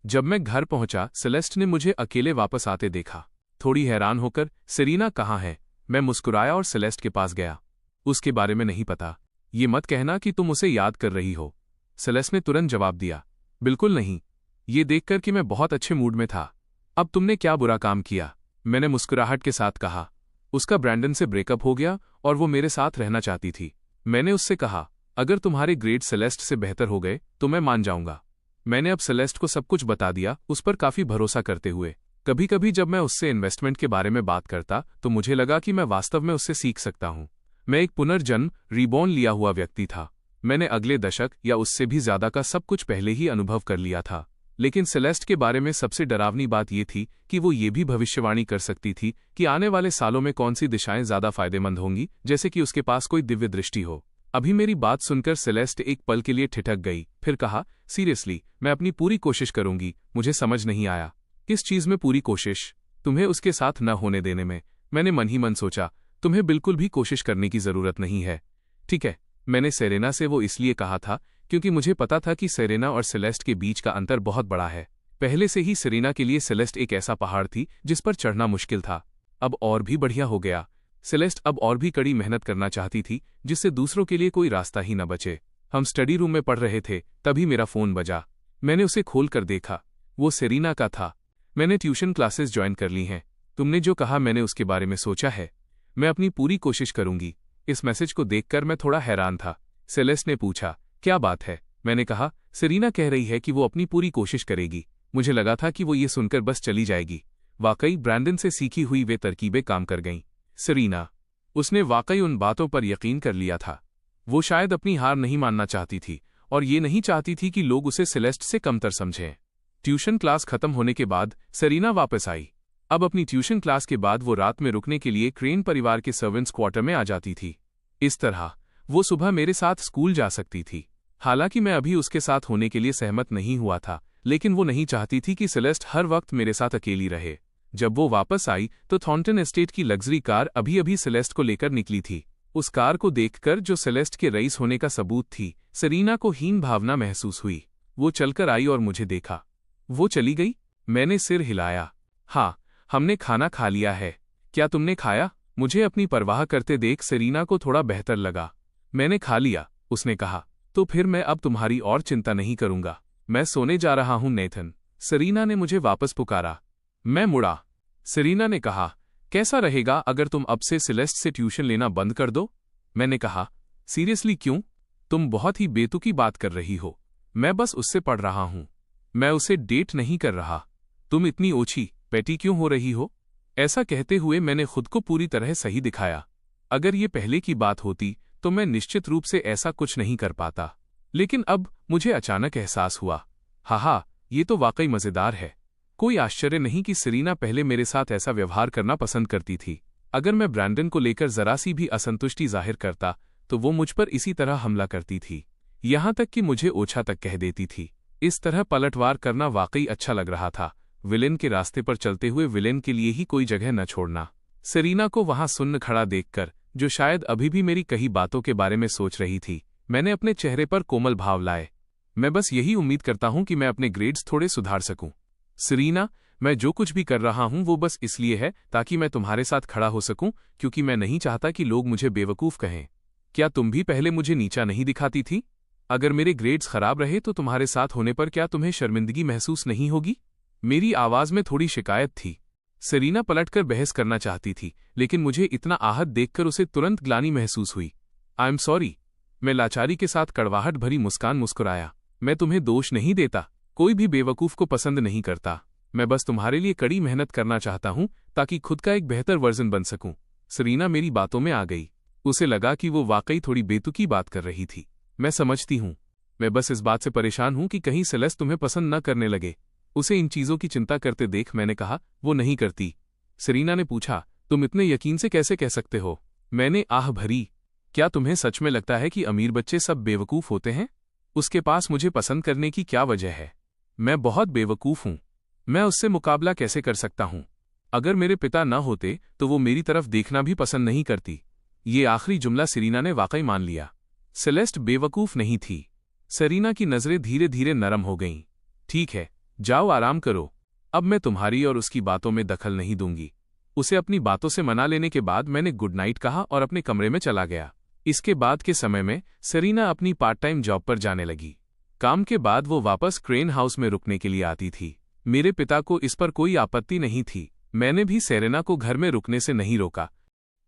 जब मैं घर पहुंचा, सेलेस्ट ने मुझे अकेले वापस आते देखा। थोड़ी हैरान होकर, सरीना कहाँ है? मैं मुस्कुराया और सेलेस्ट के पास गया। उसके बारे में नहीं पता। ये मत कहना कि तुम उसे याद कर रही हो। सेलेस्ट ने तुरंत जवाब दिया, बिल्कुल नहीं। ये देखकर कि मैं बहुत अच्छे मूड में था। अब तुमने क्या बुरा काम किया? मैंने मुस्कुराहट के साथ कहा। उसका ब्रैंडन से ब्रेकअप हो गया और वो मेरे साथ रहना चाहती थी। मैंने उससे कहा, अगर तुम्हारे ग्रेड सेलेस्ट से बेहतर हो गए तो मैं मान जाऊंगा। मैंने अब सेलेस्ट को सब कुछ बता दिया, उस पर काफी भरोसा करते हुए। कभी कभी जब मैं उससे इन्वेस्टमेंट के बारे में बात करता तो मुझे लगा कि मैं वास्तव में उससे सीख सकता हूं। मैं एक पुनर्जन्म रीबॉर्न लिया हुआ व्यक्ति था। मैंने अगले दशक या उससे भी ज्यादा का सब कुछ पहले ही अनुभव कर लिया था। लेकिन सेलेस्ट के बारे में सबसे डरावनी बात यह थी कि वो ये भी भविष्यवाणी कर सकती थी कि आने वाले सालों में कौन सी दिशाएं ज्यादा फायदेमंद होंगी, जैसे कि उसके पास कोई दिव्य दृष्टि हो। अभी मेरी बात सुनकर सेलेस्ट एक पल के लिए ठिठक गई, फिर कहा, सीरियसली, मैं अपनी पूरी कोशिश करूंगी। मुझे समझ नहीं आया। किस चीज में पूरी कोशिश? तुम्हें उसके साथ न होने देने में। मैंने मन ही मन सोचा, तुम्हें बिल्कुल भी कोशिश करने की जरूरत नहीं है। ठीक है। मैंने सेरेना से वो इसलिए कहा था क्योंकि मुझे पता था कि सेरेना और सेलेस्ट के बीच का अंतर बहुत बड़ा है। पहले से ही सेरेना के लिए सेलेस्ट एक ऐसा पहाड़ थी जिस पर चढ़ना मुश्किल था। अब और भी बढ़िया हो गया। सेलेस्ट अब और भी कड़ी मेहनत करना चाहती थी, जिससे दूसरों के लिए कोई रास्ता ही न बचे। हम स्टडी रूम में पढ़ रहे थे, तभी मेरा फोन बजा। मैंने उसे खोल कर देखा। वो सेरेना का था। मैंने ट्यूशन क्लासेस ज्वाइन कर ली हैं। तुमने जो कहा मैंने उसके बारे में सोचा है। मैं अपनी पूरी कोशिश करूंगी। इस मैसेज को देखकर मैं थोड़ा हैरान था। सेलेस्ट ने पूछा, क्या बात है? मैंने कहा, सेरीना कह रही है कि वो अपनी पूरी कोशिश करेगी। मुझे लगा था कि वो ये सुनकर बस चली जाएगी। वाकई ब्रैंडन से सीखी हुई वे तरकीबें काम कर गईं। सेरीना, उसने वाकई उन बातों पर यकीन कर लिया था। वो शायद अपनी हार नहीं मानना चाहती थी और ये नहीं चाहती थी कि लोग उसे सेलेस्ट से कमतर समझें। ट्यूशन क्लास खत्म होने के बाद सेरीना वापस आई। अब अपनी ट्यूशन क्लास के बाद वो रात में रुकने के लिए क्रेन परिवार के सर्वेंट्स क्वार्टर में आ जाती थी। इस तरह वो सुबह मेरे साथ स्कूल जा सकती थी। हालांकि मैं अभी उसके साथ होने के लिए सहमत नहीं हुआ था, लेकिन वो नहीं चाहती थी कि सेलेस्ट हर वक्त मेरे साथ अकेली रहे। जब वो वापस आई तो थॉर्नटन एस्टेट की लग्जरी कार अभी अभी सेलेस्ट को लेकर निकली थी। उस कार को देखकर, जो सेलेस्ट के रईस होने का सबूत थी, सेरीना को हीन भावना महसूस हुई। वो चलकर आई और मुझे देखा। वो चली गई? मैंने सिर हिलाया। हाँ, हमने खाना खा लिया है। क्या तुमने खाया? मुझे अपनी परवाह करते देख सेरीना को थोड़ा बेहतर लगा। मैंने खा लिया, उसने कहा। तो फिर मैं अब तुम्हारी और चिंता नहीं करूंगा। मैं सोने जा रहा हूं नेथन। सेरीना ने मुझे वापस पुकारा। मैं मुड़ा। सेरीना ने कहा, कैसा रहेगा अगर तुम अब से सेलेस्ट से ट्यूशन लेना बंद कर दो? मैंने कहा, सीरियसली क्यों? तुम बहुत ही बेतुकी बात कर रही हो। मैं बस उससे पढ़ रहा हूं। मैं उसे डेट नहीं कर रहा। तुम इतनी ओछी, पेटी क्यों हो रही हो? ऐसा कहते हुए मैंने खुद को पूरी तरह सही दिखाया। अगर ये पहले की बात होती तो मैं निश्चित रूप से ऐसा कुछ नहीं कर पाता, लेकिन अब मुझे अचानक एहसास हुआ, हाहा, ये तो वाकई मजेदार है। कोई आश्चर्य नहीं कि सेरेना पहले मेरे साथ ऐसा व्यवहार करना पसंद करती थी। अगर मैं ब्रैंडन को लेकर जरा सी भी असंतुष्टि जाहिर करता तो वो मुझ पर इसी तरह हमला करती थी, यहां तक कि मुझे ओछा तक कह देती थी। इस तरह पलटवार करना वाकई अच्छा लग रहा था। विलेन के रास्ते पर चलते हुए विलेन के लिए ही कोई जगह न छोड़ना। सेरेना को वहां सुन्न खड़ा देखकर, जो शायद अभी भी मेरी कही बातों के बारे में सोच रही थी, मैंने अपने चेहरे पर कोमल भाव लाए। मैं बस यही उम्मीद करता हूं कि मैं अपने ग्रेड्स थोड़े सुधार सकूं। सेरेना, मैं जो कुछ भी कर रहा हूं वो बस इसलिए है ताकि मैं तुम्हारे साथ खड़ा हो सकूं, क्योंकि मैं नहीं चाहता कि लोग मुझे बेवकूफ कहें। क्या तुम भी पहले मुझे नीचा नहीं दिखाती थी? अगर मेरे ग्रेड्स खराब रहे तो तुम्हारे साथ होने पर क्या तुम्हें शर्मिंदगी महसूस नहीं होगी? मेरी आवाज में थोड़ी शिकायत थी। सेरेना पलटकर बहस करना चाहती थी, लेकिन मुझे इतना आहत देखकर उसे तुरंत ग्लानि महसूस हुई। I am sorry. मैं लाचारी के साथ कड़वाहट भरी मुस्कान मुस्कुराया। मैं तुम्हें दोष नहीं देता। कोई भी बेवकूफ को पसंद नहीं करता। मैं बस तुम्हारे लिए कड़ी मेहनत करना चाहता हूं ताकि खुद का एक बेहतर वर्जन बन सकूं। सेरेना मेरी बातों में आ गई। उसे लगा कि वो वाकई थोड़ी बेतुकी बात कर रही थी। मैं समझती हूं। मैं बस इस बात से परेशान हूं कि कहीं सेलेस्ट तुम्हें पसंद न करने लगे। उसे इन चीजों की चिंता करते देख मैंने कहा, वो नहीं करती। सेरेना ने पूछा, तुम इतने यकीन से कैसे कह सकते हो? मैंने आह भरी। क्या तुम्हें सच में लगता है कि अमीर बच्चे सब बेवकूफ होते हैं? उसके पास मुझे पसंद करने की क्या वजह है? मैं बहुत बेवकूफ हूं। मैं उससे मुकाबला कैसे कर सकता हूं? अगर मेरे पिता न होते तो वो मेरी तरफ देखना भी पसंद नहीं करती। ये आखिरी जुमला सेरेना ने वाकई मान लिया। सेलेस्ट बेवकूफ नहीं थी। सेरेना की नजरें धीरे धीरे नरम हो गईं। ठीक है, जाओ आराम करो। अब मैं तुम्हारी और उसकी बातों में दखल नहीं दूंगी। उसे अपनी बातों से मना लेने के बाद मैंने गुड नाइट कहा और अपने कमरे में चला गया। इसके बाद के समय में सेरेना अपनी पार्ट टाइम जॉब पर जाने लगी। काम के बाद वो वापस क्रेन हाउस में रुकने के लिए आती थी। मेरे पिता को इस पर कोई आपत्ति नहीं थी। मैंने भी सेरेना को घर में रुकने से नहीं रोका।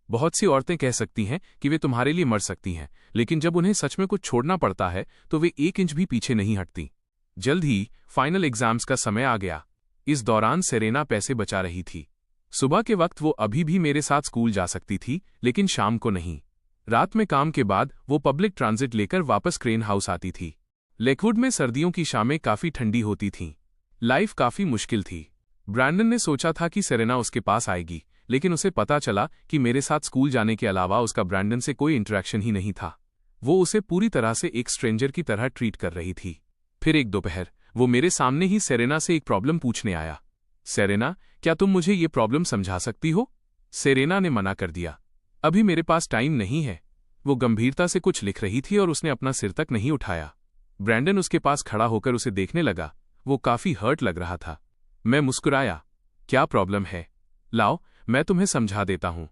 बहुत सी औरतें कह सकती हैं कि वे तुम्हारे लिए मर सकती हैं, लेकिन जब उन्हें सच में कुछ छोड़ना पड़ता है तो वे 1 इंच भी पीछे नहीं हटती। जल्द ही फाइनल एग्जाम्स का समय आ गया। इस दौरान सेरेना पैसे बचा रही थी। सुबह के वक्त वो अभी भी मेरे साथ स्कूल जा सकती थी, लेकिन शाम को नहीं। रात में काम के बाद वो पब्लिक ट्रांजिट लेकर वापस क्रेन हाउस आती थी। लेकवुड में सर्दियों की शामें काफी ठंडी होती थीं। लाइफ काफी मुश्किल थी। ब्रैंडन ने सोचा था कि सेरेना उसके पास आएगी, लेकिन उसे पता चला कि मेरे साथ स्कूल जाने के अलावा उसका ब्रैंडन से कोई इंटरेक्शन ही नहीं था। वो उसे पूरी तरह से एक स्ट्रेंजर की तरह ट्रीट कर रही थी। फिर एक दोपहर वो मेरे सामने ही सेरेना से एक प्रॉब्लम पूछने आया। सेरेना, क्या तुम मुझे ये प्रॉब्लम समझा सकती हो? सेरेना ने मना कर दिया। अभी मेरे पास टाइम नहीं है। वो गंभीरता से कुछ लिख रही थी और उसने अपना सिर तक नहीं उठाया। ब्रैंडन उसके पास खड़ा होकर उसे देखने लगा। वो काफी हर्ट लग रहा था। मैं मुस्कुराया। क्या प्रॉब्लम है? लाओ, मैं तुम्हें समझा देता हूं।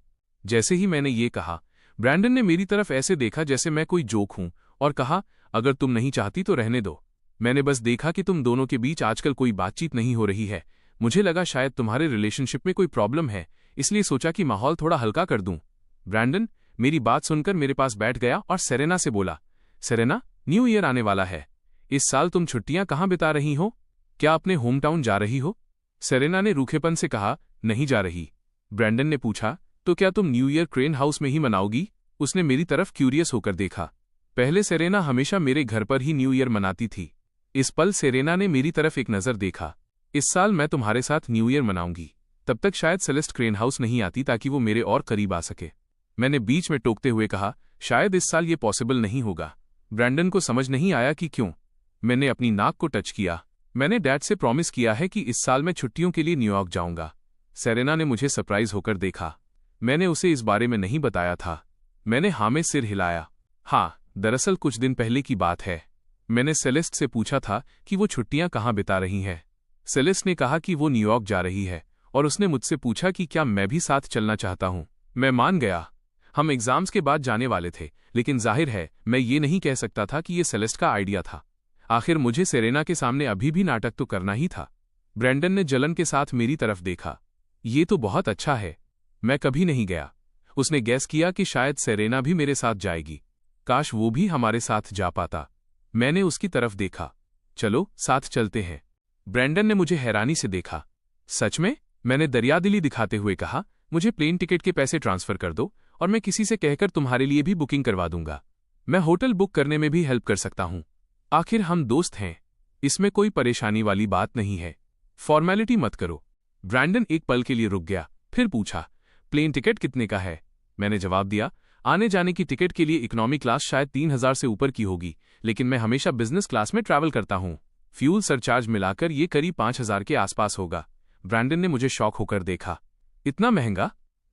जैसे ही मैंने ये कहा, ब्रैंडन ने मेरी तरफ ऐसे देखा जैसे मैं कोई जोक हूं और कहा, अगर तुम नहीं चाहती तो रहने दो। मैंने बस देखा कि तुम दोनों के बीच आजकल कोई बातचीत नहीं हो रही है। मुझे लगा शायद तुम्हारे रिलेशनशिप में कोई प्रॉब्लम है, इसलिए सोचा कि माहौल थोड़ा हल्का कर दूं। ब्रैंडन मेरी बात सुनकर मेरे पास बैठ गया और सेरेना से बोला, सेरेना, न्यू ईयर आने वाला है। इस साल तुम छुट्टियां कहां बिता रही हो? क्या अपने होम टाउन जा रही हो? सेरेना ने रूखेपन से कहा, नहीं जा रही। ब्रैंडन ने पूछा, तो क्या तुम न्यू ईयर क्रेन हाउस में ही मनाओगी? उसने मेरी तरफ क्यूरियस होकर देखा। पहले सेरेना हमेशा मेरे घर पर ही न्यू ईयर मनाती थी। इस पल सेरेना ने मेरी तरफ एक नज़र देखा। इस साल मैं तुम्हारे साथ न्यू ईयर मनाऊंगी। तब तक शायद सेलेस्ट क्रेन हाउस नहीं आती ताकि वो मेरे और करीब आ सके। मैंने बीच में टोकते हुए कहा, शायद इस साल ये पॉसिबल नहीं होगा। ब्रैंडन को समझ नहीं आया कि क्यों। मैंने अपनी नाक को टच किया। मैंने डैड से प्रॉमिस किया है कि इस साल मैं छुट्टियों के लिए न्यूयॉर्क जाऊंगा। सेरेना ने मुझे सरप्राइज होकर देखा। मैंने उसे इस बारे में नहीं बताया था। मैंने हाँ में सिर हिलाया। हाँ, दरअसल कुछ दिन पहले की बात है। मैंने सेलेस्ट से पूछा था कि वो छुट्टियां कहाँ बिता रही हैं। सेलेस्ट ने कहा कि वो न्यूयॉर्क जा रही है और उसने मुझसे पूछा कि क्या मैं भी साथ चलना चाहता हूं। मैं मान गया। हम एग्जाम्स के बाद जाने वाले थे, लेकिन जाहिर है मैं ये नहीं कह सकता था कि ये सेलेस्ट का आइडिया था। आखिर मुझे सेरेना के सामने अभी भी नाटक तो करना ही था। ब्रैंडन ने जलन के साथ मेरी तरफ देखा। ये तो बहुत अच्छा है। मैं कभी नहीं गया। उसने गैस किया कि शायद सेरेना भी मेरे साथ जाएगी। काश वो भी हमारे साथ जा पाता। मैंने उसकी तरफ देखा। चलो साथ चलते हैं। ब्रैंडन ने मुझे हैरानी से देखा। सच में? मैंने दरियादिली दिखाते हुए कहा, मुझे प्लेन टिकट के पैसे ट्रांसफर कर दो और मैं किसी से कहकर तुम्हारे लिए भी बुकिंग करवा दूंगा। मैं होटल बुक करने में भी हेल्प कर सकता हूं। आखिर हम दोस्त हैं, इसमें कोई परेशानी वाली बात नहीं है। फॉर्मेलिटी मत करो। ब्रैंडन एक पल के लिए रुक गया, फिर पूछा, प्लेन टिकट कितने का है? मैंने जवाब दिया, आने जाने की टिकट के लिए इकोनॉमी क्लास शायद 3000 से ऊपर की होगी, लेकिन मैं हमेशा बिजनेस क्लास में ट्रैवल करता हूं। फ्यूल सरचार्ज मिलाकर ये करीब 5000 के आसपास होगा। ब्रैंडन ने मुझे शॉक होकर देखा। इतना महंगा?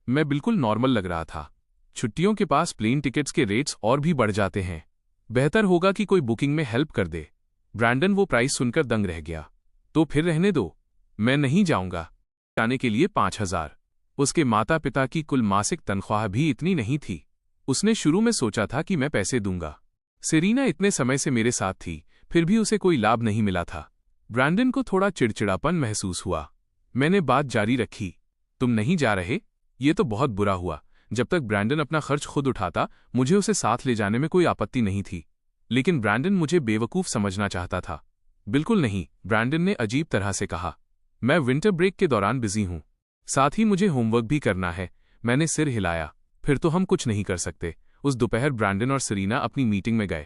मैं बिल्कुल नॉर्मल लग रहा था। छुट्टियों के पास प्लेन टिकट्स के रेट्स और भी बढ़ जाते हैं। बेहतर होगा कि कोई बुकिंग में हेल्प कर दे। ब्रैंडन वो प्राइस सुनकर दंग रह गया। तो फिर रहने दो, मैं नहीं जाऊंगा। जाने के लिए 5000। उसके माता पिता की कुल मासिक तनख्वाह भी इतनी नहीं थी। उसने शुरू में सोचा था कि मैं पैसे दूंगा। सेरीना इतने समय से मेरे साथ थी, फिर भी उसे कोई लाभ नहीं मिला था। ब्रैंडन को थोड़ा चिड़चिड़ापन महसूस हुआ। मैंने बात जारी रखी, तुम नहीं जा रहे? ये तो बहुत बुरा हुआ। जब तक ब्रैंडन अपना खर्च खुद उठाता, मुझे उसे साथ ले जाने में कोई आपत्ति नहीं थी। लेकिन ब्रैंडन मुझे बेवकूफ समझना चाहता था। बिल्कुल नहीं, ब्रैंडन ने अजीब तरह से कहा। मैं विंटर ब्रेक के दौरान बिजी हूं, साथ ही मुझे होमवर्क भी करना है। मैंने सिर हिलाया। फिर तो हम कुछ नहीं कर सकते। उस दोपहर ब्रैंडन और सेरीना अपनी मीटिंग में गए।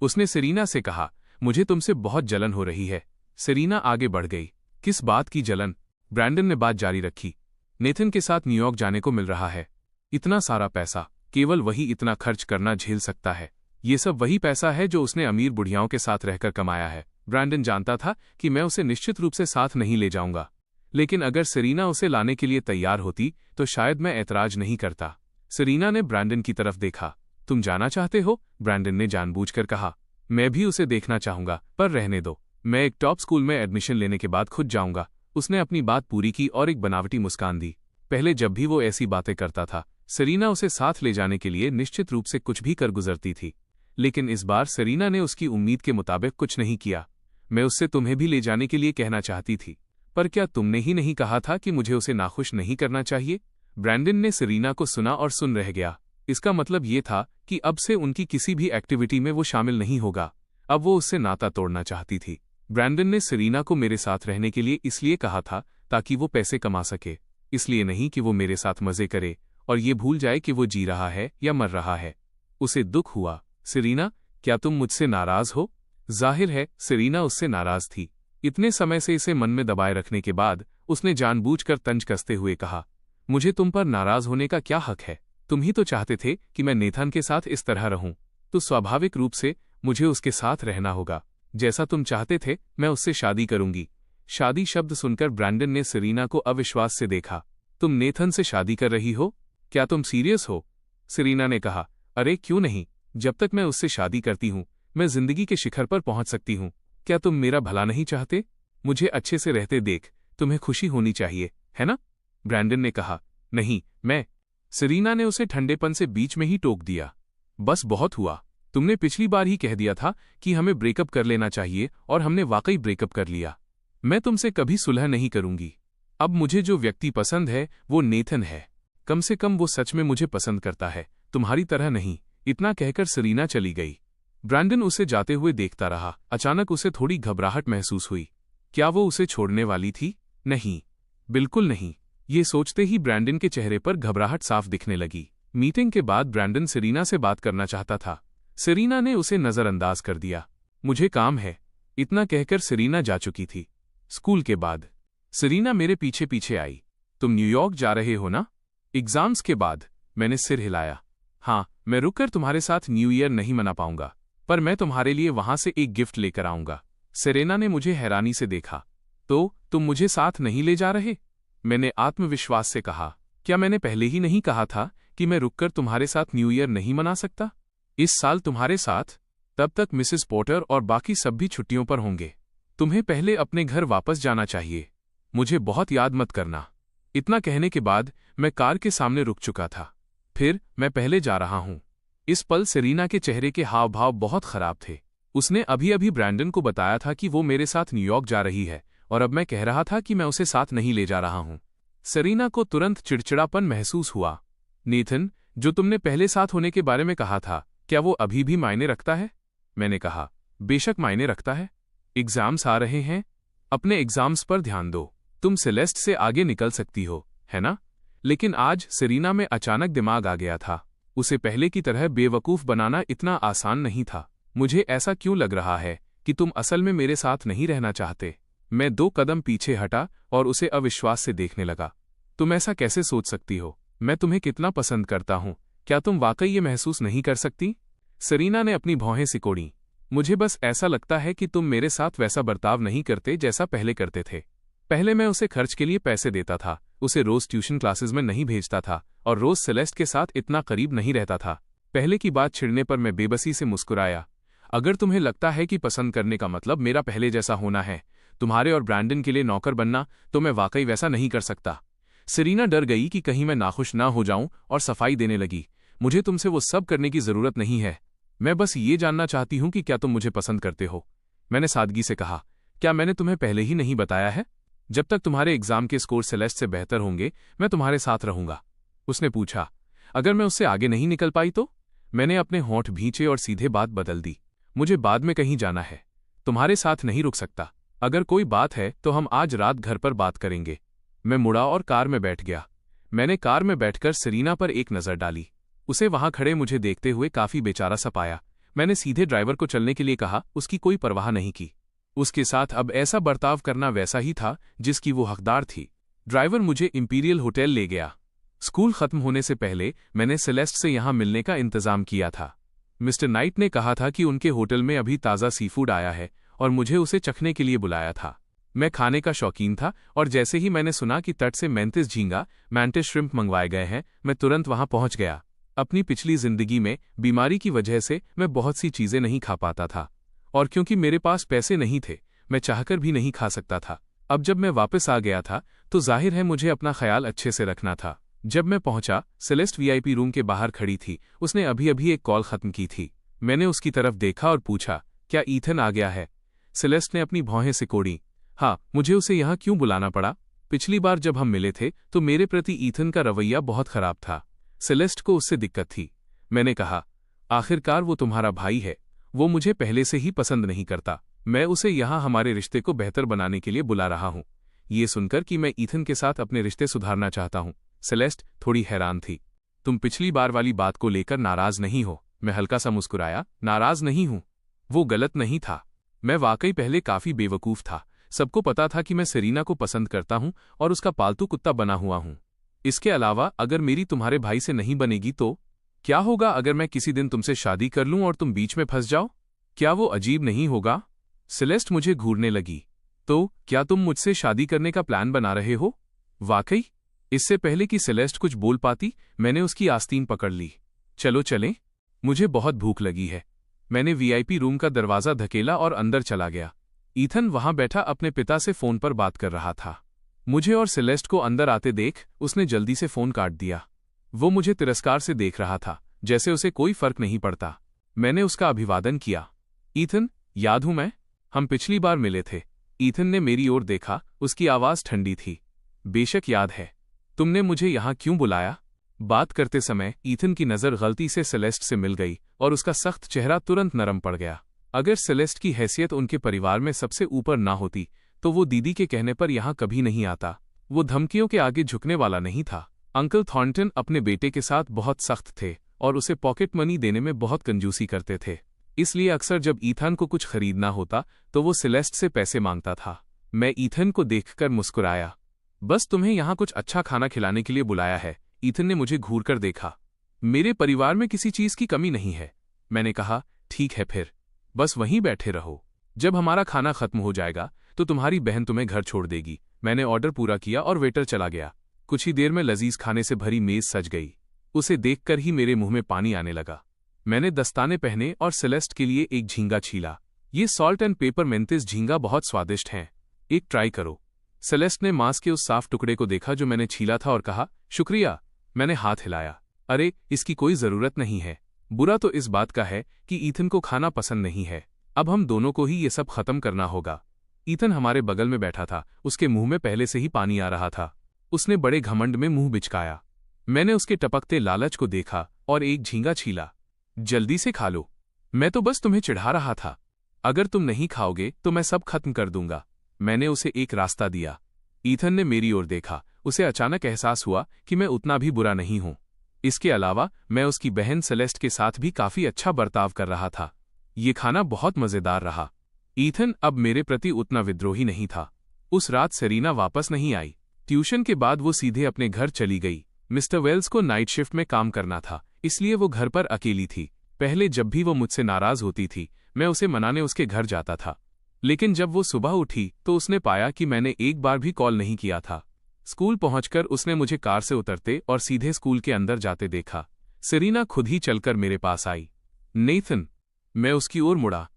उसने सेरीना से कहा, मुझे तुमसे बहुत जलन हो रही है। सेरीना आगे बढ़ गई। किस बात की जलन? ब्रैंडन ने बात जारी रखी। नेथन के साथ न्यूयॉर्क जाने को मिल रहा है। इतना सारा पैसा, केवल वही इतना खर्च करना झेल सकता है। ये सब वही पैसा है जो उसने अमीर बुढ़ियाओं के साथ रहकर कमाया है। ब्रैंडन जानता था कि मैं उसे निश्चित रूप से साथ नहीं ले जाऊंगा, लेकिन अगर सेरीना उसे लाने के लिए तैयार होती तो शायद मैं ऐतराज नहीं करता। सेरीना ने ब्रैंडन की तरफ देखा। तुम जाना चाहते हो? ब्रैंडन ने जानबूझकर कहा। मैं भी उसे देखना चाहूंगा, पर रहने दो। मैं एक टॉप स्कूल में एडमिशन लेने के बाद खुद जाऊंगा। उसने अपनी बात पूरी की और एक बनावटी मुस्कान दी। पहले जब भी वो ऐसी बातें करता था, सेरीना उसे साथ ले जाने के लिए निश्चित रूप से कुछ भी कर गुजरती थी, लेकिन इस बार सेरीना ने उसकी उम्मीद के मुताबिक कुछ नहीं किया। मैं उससे तुम्हें भी ले जाने के लिए कहना चाहती थी, पर क्या तुमने ही नहीं कहा था कि मुझे उसे नाखुश नहीं करना चाहिए? ब्रैंडन ने सेरीना को सुना और सुन रह गया। इसका मतलब ये था कि अब से उनकी किसी भी एक्टिविटी में वो शामिल नहीं होगा। अब वो उससे नाता तोड़ना चाहती थी। ब्रैंडन ने सेरीना को मेरे साथ रहने के लिए इसलिए कहा था ताकि वो पैसे कमा सके, इसलिए नहीं कि वो मेरे साथ मजे करे और ये भूल जाए कि वो जी रहा है या मर रहा है। उसे दुख हुआ। सेरीना, क्या तुम मुझसे नाराज हो? जाहिर है सेरीना उससे नाराज थी। इतने समय से इसे मन में दबाए रखने के बाद उसने जानबूझकर तंज कसते हुए कहा, मुझे तुम पर नाराज होने का क्या हक है? तुम ही तो चाहते थे कि मैं नेथन के साथ इस तरह रहूं, तो स्वाभाविक रूप से मुझे उसके साथ रहना होगा। जैसा तुम चाहते थे मैं उससे शादी करूंगी। शादी शब्द सुनकर ब्रैंडन ने सेरीना को अविश्वास से देखा। तुम नेथन से शादी कर रही हो? क्या तुम सीरियस हो? सेरीना ने कहा, अरे क्यों नहीं, जब तक मैं उससे शादी करती हूं मैं जिंदगी के शिखर पर पहुंच सकती हूं। क्या तुम मेरा भला नहीं चाहते? मुझे अच्छे से रहते देख तुम्हें खुशी होनी चाहिए, है ना? ब्रैंडन ने कहा, नहीं मैं। सेरीना ने उसे ठंडेपन से बीच में ही टोक दिया। बस बहुत हुआ। तुमने पिछली बार ही कह दिया था कि हमें ब्रेकअप कर लेना चाहिए और हमने वाकई ब्रेकअप कर लिया। मैं तुमसे कभी सुलह नहीं करूंगी। अब मुझे जो व्यक्ति पसंद है वो नेथन है। कम से कम वो सच में मुझे पसंद करता है, तुम्हारी तरह नहीं। इतना कहकर सेरीना चली गई। ब्रैंडन उसे जाते हुए देखता रहा। अचानक उसे थोड़ी घबराहट महसूस हुई। क्या वो उसे छोड़ने वाली थी? नहीं, बिल्कुल नहीं। ये सोचते ही ब्रैंडन के चेहरे पर घबराहट साफ दिखने लगी। मीटिंग के बाद ब्रैंडन सेरीना से बात करना चाहता था। सेरीना ने उसे नजरअंदाज कर दिया। मुझे काम है, इतना कहकर सेरीना जा चुकी थी। स्कूल के बाद सेरीना मेरे पीछे पीछे आई। तुम न्यूयॉर्क जा रहे हो ना? एग्जाम्स के बाद? मैंने सिर हिलाया। हाँ, मैं रुककर तुम्हारे साथ न्यू ईयर नहीं मना पाऊंगा, पर मैं तुम्हारे लिए वहां से एक गिफ्ट लेकर आऊंगा। सेरेना ने मुझे हैरानी से देखा। तो तुम मुझे साथ नहीं ले जा रहे? मैंने आत्मविश्वास से कहा, क्या मैंने पहले ही नहीं कहा था कि मैं रुककर तुम्हारे साथ न्यू ईयर नहीं मना सकता? इस साल तुम्हारे साथ? तब तक मिसेस पोर्टर और बाकी सब भी छुट्टियों पर होंगे। तुम्हें पहले अपने घर वापस जाना चाहिए। मुझे बहुत याद मत करना। इतना कहने के बाद मैं कार के सामने रुक चुका था। फिर मैं पहले जा रहा हूं। इस पल सेरीना के चेहरे के हाव भाव बहुत खराब थे। उसने अभी अभी ब्रैंडन को बताया था कि वो मेरे साथ न्यूयॉर्क जा रही है और अब मैं कह रहा था कि मैं उसे साथ नहीं ले जा रहा हूं। सेरीना को तुरंत चिड़चिड़ापन महसूस हुआ। नेथन, जो तुमने पहले साथ होने के बारे में कहा था, क्या वो अभी भी मायने रखता है? मैंने कहा, बेशक मायने रखता है। एग्जाम्स आ रहे हैं, अपने एग्जाम्स पर ध्यान दो। तुम सेलेस्ट से आगे निकल सकती हो, है ना? लेकिन आज सेरीना में अचानक दिमाग आ गया था। उसे पहले की तरह बेवकूफ़ बनाना इतना आसान नहीं था। मुझे ऐसा क्यों लग रहा है कि तुम असल में मेरे साथ नहीं रहना चाहते? मैं 2 कदम पीछे हटा और उसे अविश्वास से देखने लगा। तुम ऐसा कैसे सोच सकती हो? मैं तुम्हें कितना पसंद करता हूँ, क्या तुम वाकई ये महसूस नहीं कर सकती? सेरीना ने अपनी भौहें सिकोड़ी। मुझे बस ऐसा लगता है कि तुम मेरे साथ वैसा बर्ताव नहीं करते जैसा पहले करते थे। पहले मैं उसे खर्च के लिए पैसे देता था, उसे रोज ट्यूशन क्लासेस में नहीं भेजता था और रोज सेलेस्ट के साथ इतना करीब नहीं रहता था। पहले की बात छिड़ने पर मैं बेबसी से मुस्कुराया। अगर तुम्हें लगता है कि पसंद करने का मतलब मेरा पहले जैसा होना है, तुम्हारे और ब्रैंडन के लिए नौकर बनना, तो मैं वाकई वैसा नहीं कर सकता। सेरीना डर गई कि कहीं मैं नाखुश ना हो जाऊं और सफाई देने लगी। मुझे तुमसे वो सब करने की जरूरत नहीं है। मैं बस ये जानना चाहती हूं कि क्या तुम मुझे पसंद करते हो? मैंने सादगी से कहा। क्या मैंने तुम्हें पहले ही नहीं बताया है? जब तक तुम्हारे एग्जाम के स्कोर सेलेस्ट से बेहतर होंगे, मैं तुम्हारे साथ रहूंगा। उसने पूछा। अगर मैं उससे आगे नहीं निकल पाई तो? मैंने अपने होंठ भींचे और सीधे बात बदल दी। मुझे बाद में कहीं जाना है, तुम्हारे साथ नहीं रुक सकता। अगर कोई बात है तो हम आज रात घर पर बात करेंगे। मैं मुड़ा और कार में बैठ गया। मैंने कार में बैठकर सेरीना पर एक नज़र डाली। उसे वहां खड़े मुझे देखते हुए काफी बेचारा सा पाया। मैंने सीधे ड्राइवर को चलने के लिए कहा, उसकी कोई परवाह नहीं की। उसके साथ अब ऐसा बर्ताव करना वैसा ही था जिसकी वो हकदार थी। ड्राइवर मुझे इंपीरियल होटल ले गया। स्कूल खत्म होने से पहले मैंने सेलेस्ट से यहां मिलने का इंतजाम किया था। मिस्टर नाइट ने कहा था कि उनके होटल में अभी ताज़ा सीफूड आया है और मुझे उसे चखने के लिए बुलाया था। मैं खाने का शौकीन था और जैसे ही मैंने सुना कि तट से मैंटिस झींगा, मैंटिस श्रिम्प मंगवाए गए हैं, मैं तुरंत वहां पहुंच गया। अपनी पिछली जिंदगी में बीमारी की वजह से मैं बहुत सी चीजें नहीं खा पाता था और क्योंकि मेरे पास पैसे नहीं थे, मैं चाहकर भी नहीं खा सकता था। अब जब मैं वापस आ गया था तो जाहिर है मुझे अपना ख्याल अच्छे से रखना था। जब मैं पहुंचा, सेलेस्ट वीआईपी रूम के बाहर खड़ी थी। उसने अभी अभी एक कॉल खत्म की थी। मैंने उसकी तरफ देखा और पूछा, क्या ईथन आ गया है? सेलेस्ट ने अपनी भौहें सिकोड़ी। हाँ, मुझे उसे यहाँ क्यों बुलाना पड़ा? पिछली बार जब हम मिले थे तो मेरे प्रति ईथन का रवैया बहुत खराब था। सेलेस्ट को उससे दिक्कत थी। मैंने कहा, आखिरकार वो तुम्हारा भाई है। वो मुझे पहले से ही पसंद नहीं करता। मैं उसे यहाँ हमारे रिश्ते को बेहतर बनाने के लिए बुला रहा हूँ। ये सुनकर कि मैं ईथन के साथ अपने रिश्ते सुधारना चाहता हूँ, सेलेस्ट थोड़ी हैरान थी। तुम पिछली बार वाली बात को लेकर नाराज नहीं हो? मैं हल्का सा मुस्कुराया। नाराज नहीं हूँ। वो गलत नहीं था। मैं वाकई पहले काफी बेवकूफ था। सबको पता था कि मैं सेरीना को पसंद करता हूँ और उसका पालतू कुत्ता बना हुआ हूँ। इसके अलावा अगर मेरी तुम्हारे भाई से नहीं बनेगी तो क्या होगा अगर मैं किसी दिन तुमसे शादी कर लूं और तुम बीच में फंस जाओ? क्या वो अजीब नहीं होगा? सेलेस्ट मुझे घूरने लगी। तो क्या तुम मुझसे शादी करने का प्लान बना रहे हो? वाकई? इससे पहले कि सेलेस्ट कुछ बोल पाती, मैंने उसकी आस्तीन पकड़ ली। चलो चलें, मुझे बहुत भूख लगी है। मैंने वीआईपी रूम का दरवाजा धकेला और अंदर चला गया। ईथन वहां बैठा अपने पिता से फोन पर बात कर रहा था। मुझे और सेलेस्ट को अंदर आते देख उसने जल्दी से फोन काट दिया। वो मुझे तिरस्कार से देख रहा था, जैसे उसे कोई फर्क नहीं पड़ता। मैंने उसका अभिवादन किया। ईथन, याद हूं मैं? हम पिछली बार मिले थे। ईथन ने मेरी ओर देखा। उसकी आवाज ठंडी थी। बेशक याद है। तुमने मुझे यहां क्यों बुलाया? बात करते समय ईथन की नज़र गलती से सेलेस्ट से मिल गई और उसका सख्त चेहरा तुरंत नरम पड़ गया। अगर सेलेस्ट की हैसियत उनके परिवार में सबसे ऊपर ना होती तो वो दीदी के कहने पर यहां कभी नहीं आता। वो धमकियों के आगे झुकने वाला नहीं था। अंकल थॉर्नटन अपने बेटे के साथ बहुत सख्त थे और उसे पॉकेट मनी देने में बहुत कंजूसी करते थे। इसलिए अक्सर जब ईथन को कुछ खरीदना होता तो वो सेलेस्ट से पैसे मांगता था। मैं ईथन को देखकर मुस्कुराया। बस तुम्हें यहाँ कुछ अच्छा खाना खिलाने के लिए बुलाया है। ईथन ने मुझे घूरकर देखा। मेरे परिवार में किसी चीज की कमी नहीं है। मैंने कहा, ठीक है फिर, बस वहीं बैठे रहो। जब हमारा खाना खत्म हो जाएगा तो तुम्हारी बहन तुम्हें घर छोड़ देगी। मैंने ऑर्डर पूरा किया और वेटर चला गया। कुछ ही देर में लजीज खाने से भरी मेज सज गई। उसे देखकर ही मेरे मुंह में पानी आने लगा। मैंने दस्ताने पहने और सेलेस्ट के लिए एक झींगा छीला। ये सॉल्ट एंड पेपर मेंथिस झींगा बहुत स्वादिष्ट हैं, एक ट्राई करो। सेलेस्ट ने मांस के उस साफ टुकड़े को देखा जो मैंने छीला था और कहा, शुक्रिया। मैंने हाथ हिलाया। अरे, इसकी कोई जरूरत नहीं है। बुरा तो इस बात का है कि ईथन को खाना पसंद नहीं है। अब हम दोनों को ही ये सब खत्म करना होगा। ईथन हमारे बगल में बैठा था। उसके मुंह में पहले से ही पानी आ रहा था। उसने बड़े घमंड में मुंह बिचकाया। मैंने उसके टपकते लालच को देखा और एक झींगा छीला। जल्दी से खा लो। मैं तो बस तुम्हें चिढ़ा रहा था। अगर तुम नहीं खाओगे तो मैं सब खत्म कर दूंगा। मैंने उसे एक रास्ता दिया। ईथन ने मेरी ओर देखा। उसे अचानक एहसास हुआ कि मैं उतना भी बुरा नहीं हूं। इसके अलावा मैं उसकी बहन सेलेस्ट के साथ भी काफी अच्छा बर्ताव कर रहा था। ये खाना बहुत मजेदार रहा। ईथन अब मेरे प्रति उतना विद्रोही नहीं था। उस रात सेरीना वापस नहीं आई। ट्यूशन के बाद वो सीधे अपने घर चली गई। मिस्टर वेल्स को नाइट शिफ्ट में काम करना था, इसलिए वो घर पर अकेली थी। पहले जब भी वो मुझसे नाराज होती थी, मैं उसे मनाने उसके घर जाता था। लेकिन जब वो सुबह उठी तो उसने पाया कि मैंने एक बार भी कॉल नहीं किया था। स्कूल पहुंचकर उसने मुझे कार से उतरते और सीधे स्कूल के अंदर जाते देखा। सेरीना खुद ही चलकर मेरे पास आई। नेथन, मैं उसकी ओर मुड़ा।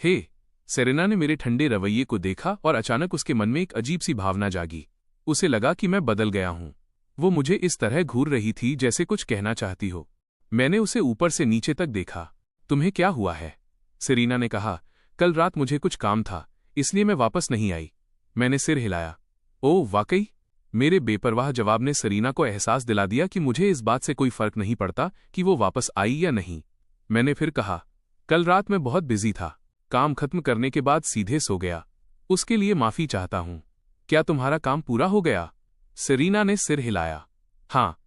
हे। सेरेना ने मेरे ठंडे रवैये को देखा और अचानक उसके मन में एक अजीब सी भावना जागी। उसे लगा कि मैं बदल गया हूं। वो मुझे इस तरह घूर रही थी जैसे कुछ कहना चाहती हो। मैंने उसे ऊपर से नीचे तक देखा। तुम्हें क्या हुआ है? सेरीना ने कहा। कल रात मुझे कुछ काम था, इसलिए मैं वापस नहीं आई। मैंने सिर हिलाया। ओह वाकई? मेरे बेपरवाह जवाब ने सेरीना को एहसास दिला दिया कि मुझे इस बात से कोई फर्क नहीं पड़ता कि वो वापस आई या नहीं। मैंने फिर कहा, कल रात मैं बहुत बिजी था। काम खत्म करने के बाद सीधे सो गया। उसके लिए माफी चाहता हूं। क्या तुम्हारा काम पूरा हो गया? सेरीना ने सिर हिलाया। हाँ,